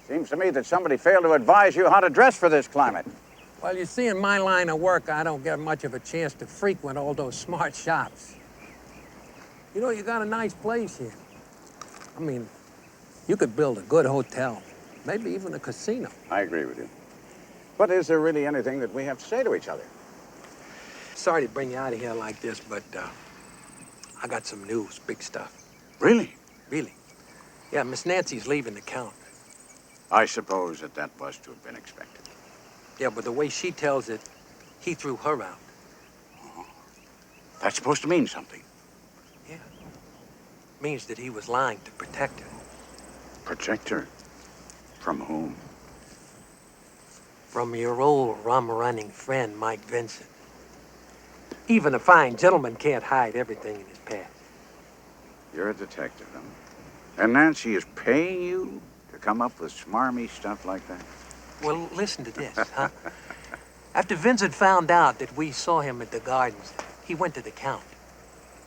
Seems to me that somebody failed to advise you how to dress for this climate. Well, you see, in my line of work, I don't get much of a chance to frequent all those smart shops. You know, you got a nice place here. I mean, you could build a good hotel, maybe even a casino. I agree with you. But is there really anything that we have to say to each other? Sorry to bring you out of here like this, but I got some news, big stuff. Really? Really. Yeah, Miss Nancy's leaving the count. I suppose that was to have been expected. Yeah, but the way she tells it, he threw her out. That's supposed to mean something. Yeah. Means that he was lying to protect her. Protect her? From whom? From your old rum-running friend, Mike Vincent. Even a fine gentleman can't hide everything in his past. You're a detective, huh? And Nancy is paying you to come up with smarmy stuff like that? Well, listen to this, huh? After Vincent found out that we saw him at the gardens, he went to the count.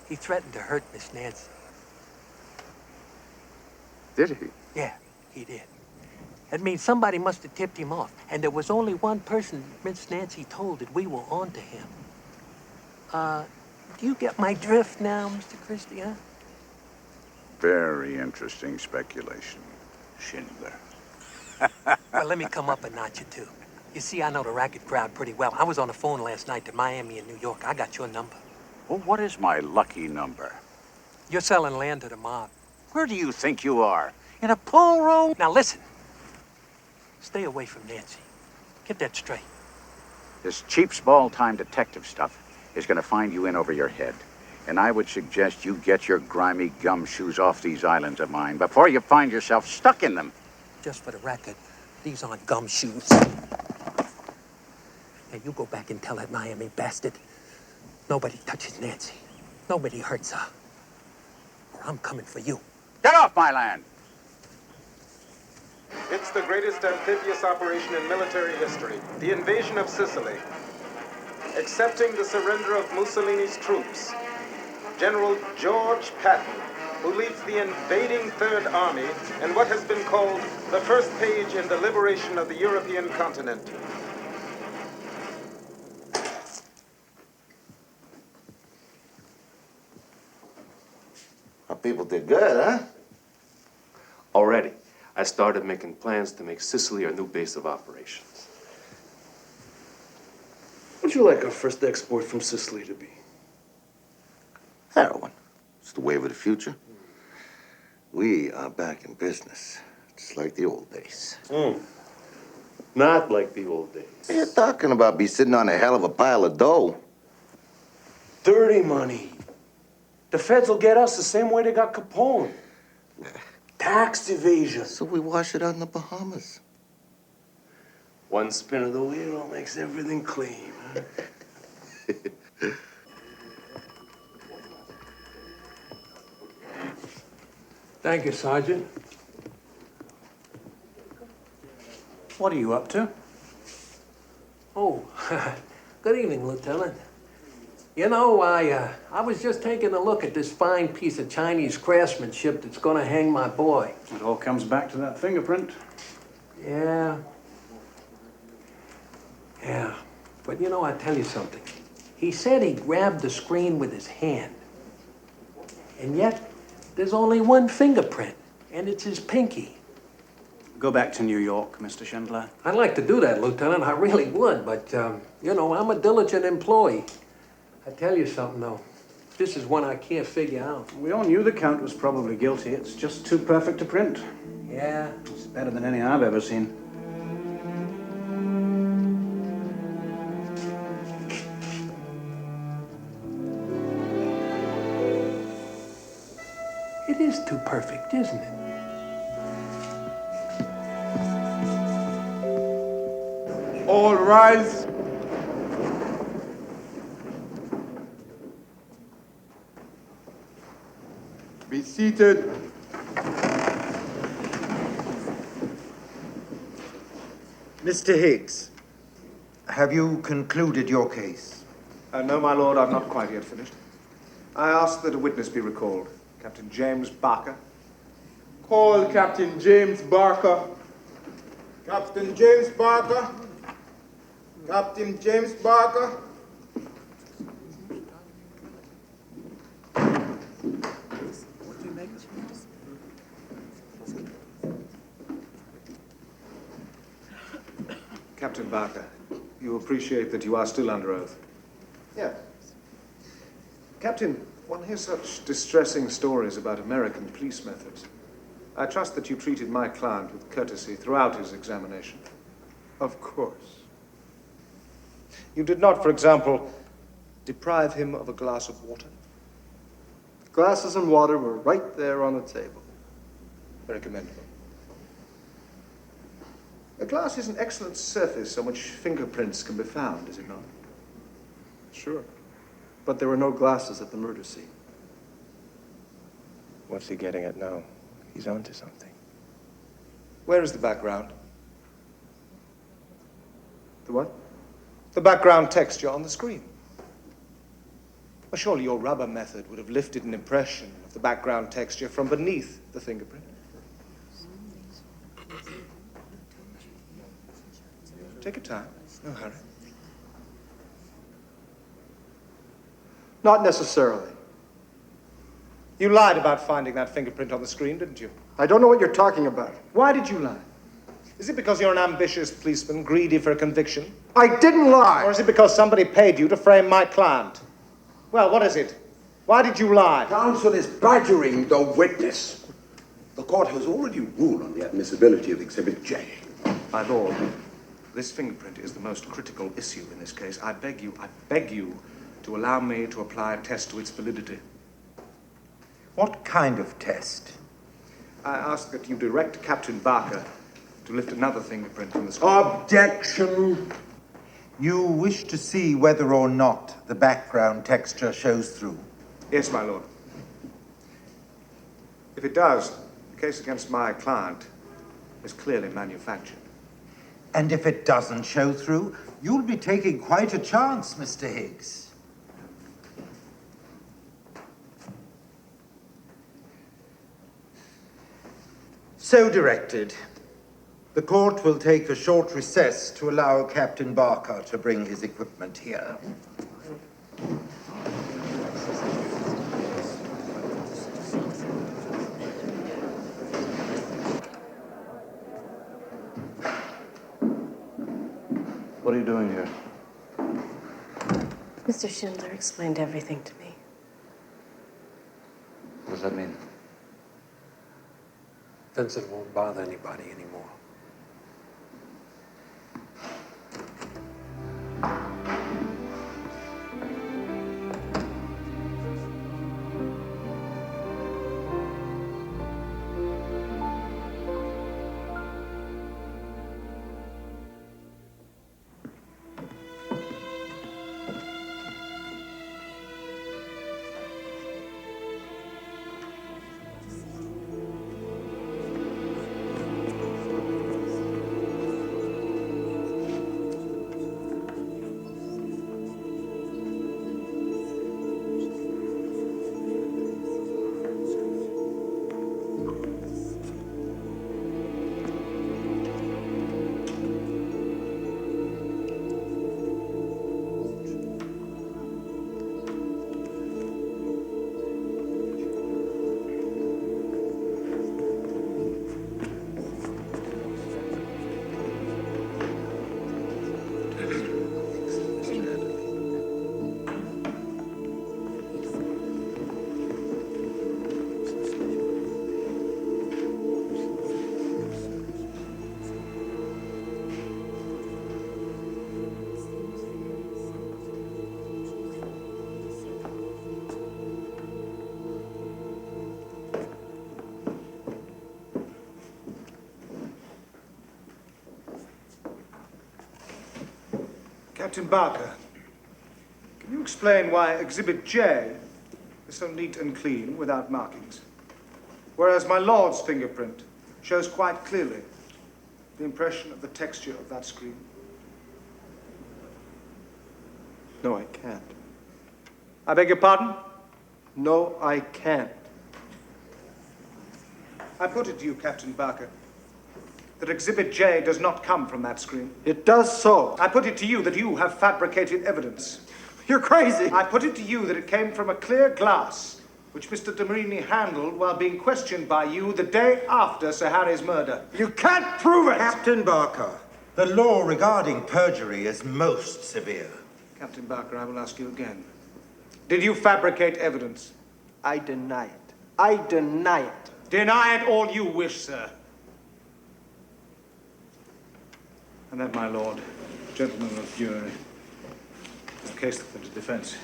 He threatened to hurt Miss Nancy. Did he? Yeah, he did. That means somebody must have tipped him off. And there was only one person Miss Nancy told that we were on to him. Do you get my drift now, Mr. Christie, huh? Very interesting speculation, Schindler. Well, let me come up a notch or two. You see, I know the racket crowd pretty well. I was on the phone last night to Miami and New York. I got your number. Well, what is my lucky number? You're selling land to the mob. Where do you think you are? In a pool room? Now listen. Stay away from Nancy. Get that straight. This cheap, small-time detective stuff is going to find you in over your head. And I would suggest you get your grimy gumshoes off these islands of mine before you find yourself stuck in them. Just for the record, these aren't gumshoes. Now, you go back and tell that Miami bastard nobody touches Nancy. Nobody hurts her. Or I'm coming for you. Get off my land! It's the greatest amphibious operation in military history, the invasion of Sicily. Accepting the surrender of Mussolini's troops, General George Patton, who leads the invading Third Army and what has been called the first page in the liberation of the European continent. Our people did good, huh? Already, I started making plans to make Sicily our new base of operations. What'd you like our first export from Sicily to be? Heroin. It's the wave of the future. We are back in business, just like the old days. Not like the old days. You're talking about be sitting on a hell of a pile of dough. Dirty money. The feds will get us the same way they got Capone. Tax evasion. So we wash it out in the Bahamas. One spin of the wheel makes everything clean. Thank you, Sergeant. What are you up to? Oh, good evening, Lieutenant. You know, I was just taking a look at this fine piece of Chinese craftsmanship that's gonna hang my boy. It all comes back to that fingerprint. Yeah. Yeah. But you know, I'll tell you something. He said he grabbed the screen with his hand. And yet, there's only one fingerprint, and it's his pinky. Go back to New York, Mr. Schindler. I'd like to do that, Lieutenant. I really would, but, you know, I'm a diligent employee. I tell you something, though. This is one I can't figure out. We all knew the Count was probably guilty. It's just too perfect to print. Yeah. It's better than any I've ever seen. It is too perfect, isn't it? All rise. Be seated. Mr. Higgs, have you concluded your case? No, my lord, I've not quite yet finished. I ask that a witness be recalled. Captain James Barker. Call Captain James Barker. Captain James Barker. Captain James Barker. Captain Barker, you appreciate that you are still under oath? Yeah. Captain, one hears such distressing stories about American police methods. I trust that you treated my client with courtesy throughout his examination. Of course. You did not, for example, deprive him of a glass of water? Glasses and water were right there on the table. Very commendable. A glass is an excellent surface on which fingerprints can be found, is it not? Sure. But there were no glasses at the murder scene. What's he getting at now? He's onto something. Where is the background? The what? The background texture on the screen. Well, surely your rubber method would have lifted an impression of the background texture from beneath the fingerprint. Take your time. No hurry. Not necessarily. You lied about finding that fingerprint on the screen, didn't you? I don't know what you're talking about. Why did you lie? Is it because you're an ambitious policeman, greedy for a conviction? I didn't lie! Or is it because somebody paid you to frame my client? Well, what is it? Why did you lie? Counsel is badgering the witness. The court has already ruled on the admissibility of Exhibit J. My lord, this fingerprint is the most critical issue in this case. I beg you to allow me to apply a test to its validity. What kind of test? I ask that you direct Captain Barker to lift another fingerprint from the screen. Objection. You wish to see whether or not the background texture shows through? Yes, my lord. If it does, the case against my client is clearly manufactured. And if it doesn't show through, you'll be taking quite a chance, Mr. Higgs. So directed. The court will take a short recess to allow Captain Barker to bring his equipment here. What are you doing here? Mr. Schindler explained everything to me. What does that mean? Vincent won't bother anybody anymore. Captain Barker, can you explain why Exhibit J is so neat and clean without markings, whereas my lord's fingerprint shows quite clearly the impression of the texture of that screen? No, I can't. I beg your pardon? No, I can't. I put it to you, Captain Barker, that Exhibit J does not come from that screen. It does so. I put it to you that you have fabricated evidence. You're crazy. I put it to you that it came from a clear glass which Mr. Demerini handled while being questioned by you the day after Sir Harry's murder. You can't prove it! Captain Barker, the law regarding perjury is most severe. Captain Barker, I will ask you again. Did you fabricate evidence? I deny it. I deny it. Deny it all you wish, sir. And that, my lord, gentlemen of the jury, is the case for the defense.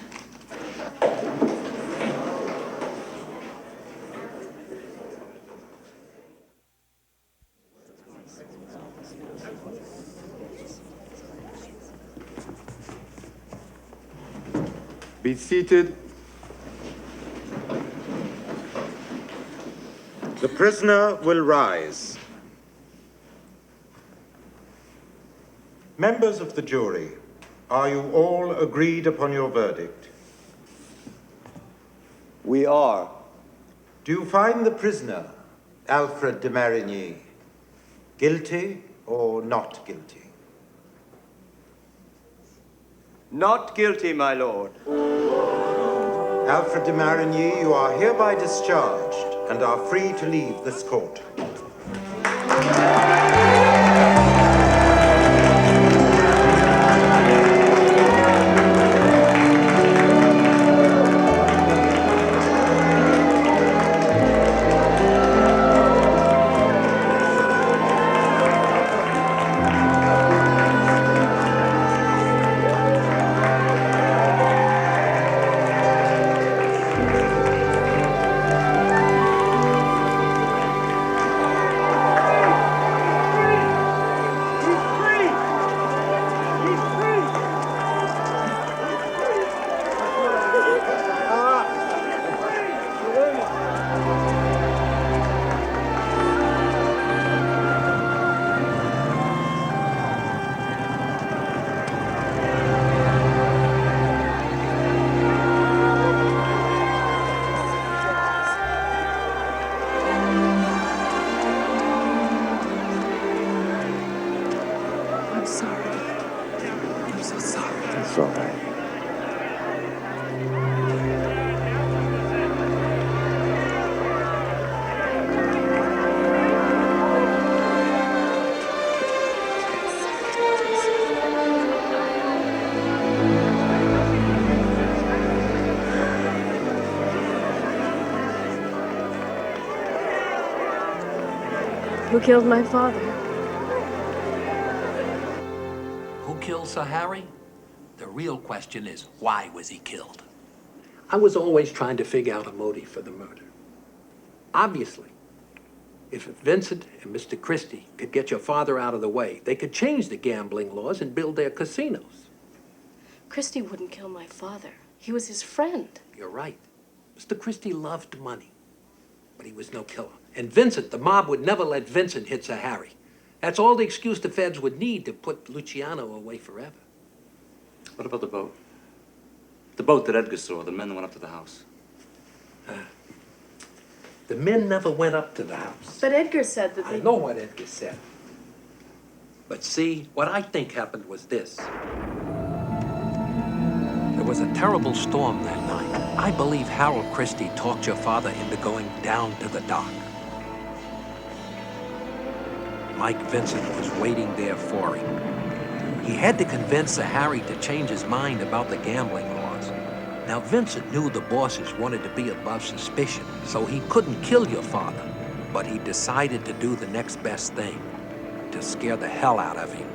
Be seated. The prisoner will rise. Members of the jury, are you all agreed upon your verdict? We are. Do you find the prisoner, Alfred de Marigny, guilty or not guilty? Not guilty, my lord. Alfred de Marigny, you are hereby discharged and are free to leave this court. Fine. Who killed my father? Who killed Sir Harry? The real question is, why was he killed? I was always trying to figure out a motive for the murder. Obviously, if Vincent and Mr. Christie could get your father out of the way, they could change the gambling laws and build their casinos. Christie wouldn't kill my father. He was his friend. You're right. Mr. Christie loved money, but he was no killer. And Vincent, the mob would never let Vincent hit Sir Harry. That's all the excuse the feds would need to put Luciano away forever. What about the boat? The boat that Edgar saw, the men that went up to the house. The men never went up to the house. But Edgar said that I know what Edgar said. But see, what I think happened was this. There was a terrible storm that night. I believe Harold Christie talked your father into going down to the dock. Mike Vincent was waiting there for him. He had to convince Sir Harry to change his mind about the gambling laws. Now, Vincent knew the bosses wanted to be above suspicion, so he couldn't kill your father. But he decided to do the next best thing, to scare the hell out of him.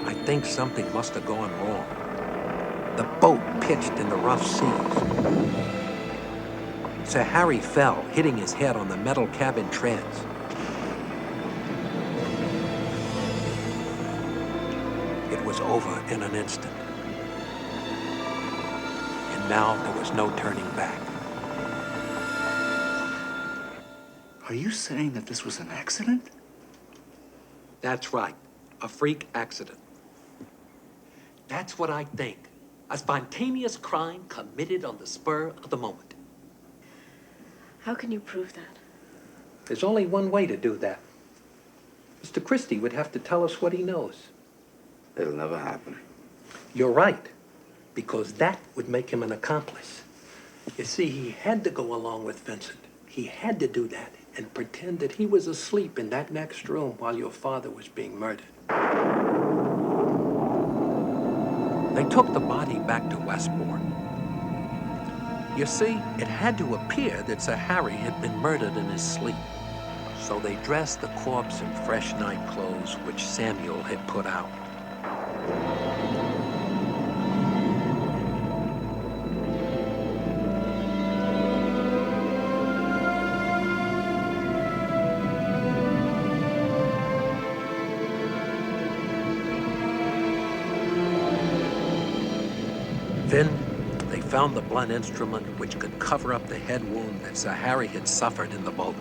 I think something must have gone wrong. The boat pitched in the rough seas. Sir Harry fell, hitting his head on the metal cabin treads. It was over in an instant. And now there was no turning back. Are you saying that this was an accident? That's right, a freak accident. That's what I think. A spontaneous crime committed on the spur of the moment. How can you prove that? There's only one way to do that. Mr. Christie would have to tell us what he knows. It'll never happen. You're right, because that would make him an accomplice. You see, he had to go along with Vincent. He had to do that and pretend that he was asleep in that next room while your father was being murdered. They took the body back to Westbourne. You see, it had to appear that Sir Harry had been murdered in his sleep. So they dressed the corpse in fresh night clothes which Samuel had put out. Then they found the blunt instrument which could cover up the head wound that Sir Harry had suffered in the boat.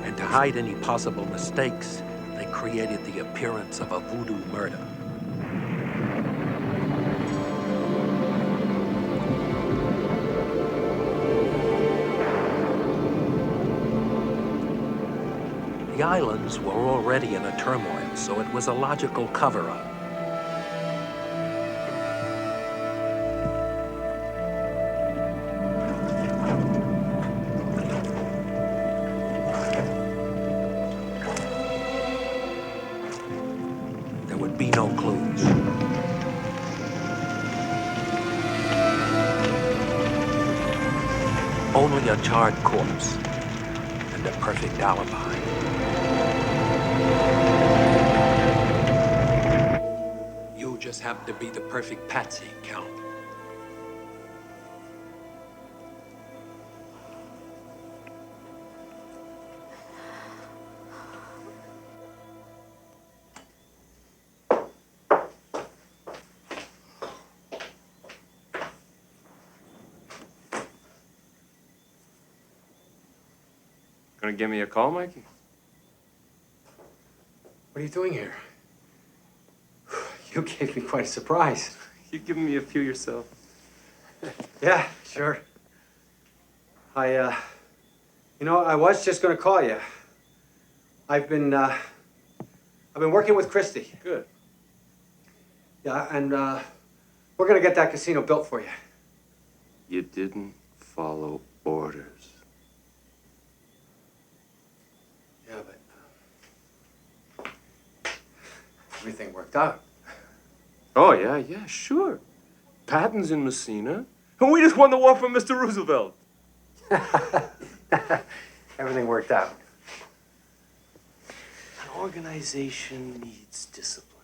And to hide any possible mistakes, they created the appearance of a voodoo murder. The islands were already in a turmoil, so it was a logical cover-up. There would be no clues. Only a charred corpse and a perfect alibi. You just happen to be the perfect patsy, Count. Gonna give me a call, Mikey? What are you doing here? You gave me quite a surprise. You've given me a few yourself. Yeah, sure. I was just going to call you. I've been working with Christie. Good. Yeah, and we're going to get that casino built for you. You didn't follow orders. Yeah, but everything worked out. Oh, yeah, sure. Patton's in Messina. And we just won the war from Mr. Roosevelt. Everything worked out. An organization needs discipline.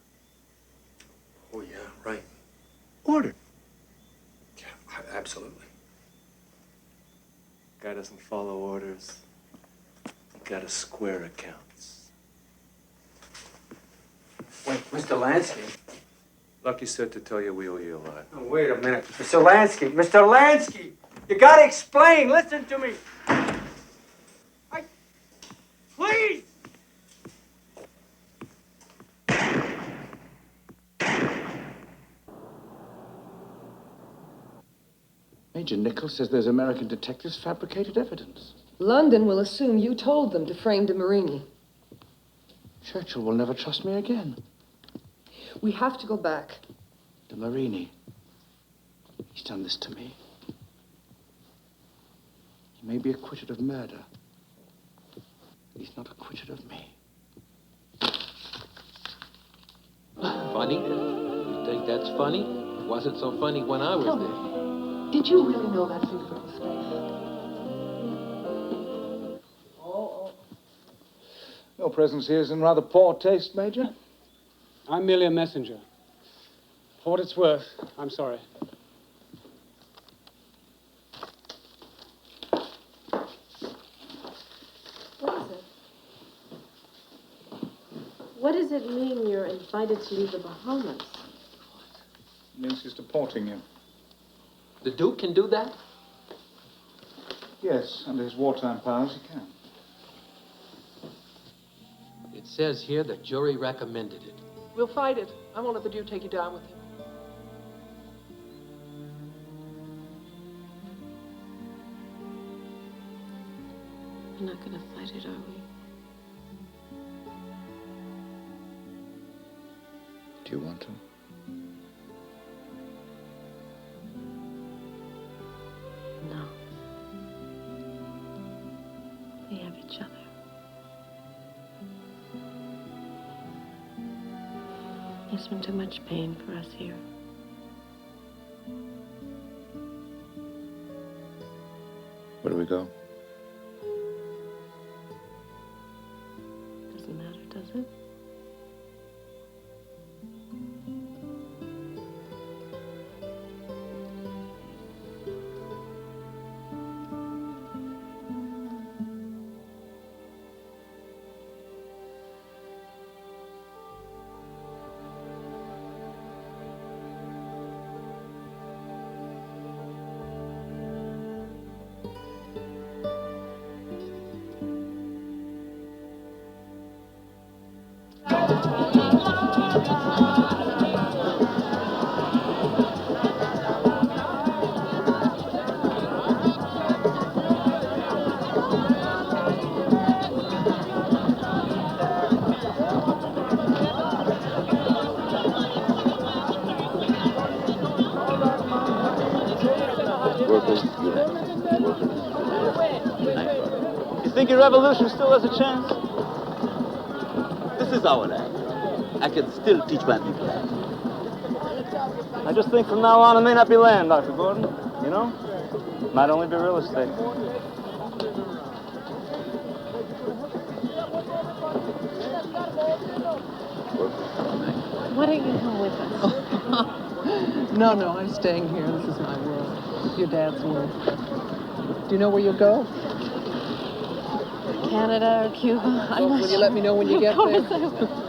Oh, yeah, right. Order. Yeah, absolutely. Guy doesn't follow orders. You gotta square accounts. Wait, Mr. Lansky. Lucky said to tell you we owe you a lot. Oh, wait a minute. Mr. Lansky. Mr. Lansky! You gotta explain. Listen to me. Please! Major Nichols says those American detectives fabricated evidence. London will assume you told them to frame de Marigny. Churchill will never trust me again. We have to go back. De Marigny. He's done this to me. He may be acquitted of murder. He's not acquitted of me. Funny? You think that's funny? It wasn't so funny when I was Tell there. me, did you really know that fingerprint was fake? Your presence here is in rather poor taste, Major. I'm merely a messenger. For what it's worth, I'm sorry. What does it mean you're invited to leave the Bahamas? It means he's deporting you. The Duke can do that? Yes, under his wartime powers, he can. It says here the jury recommended it. We'll fight it. I won't let the Duke take you down with him. We're not going to fight it, are we? Do you want to? No. We have each other. There's been too much pain for us here. Where do we go? Doesn't matter, does it? You think your revolution still has a chance? This is our land. I can still teach my people that. I just think from now on it may not be land, Dr. Gordon. You know? Might only be real estate. Why don't you come with us? No, I'm staying here. This is my world. Your dad's world. Do you know where you'll go? Canada or Cuba? Will you let me know when you get there? Of course I will.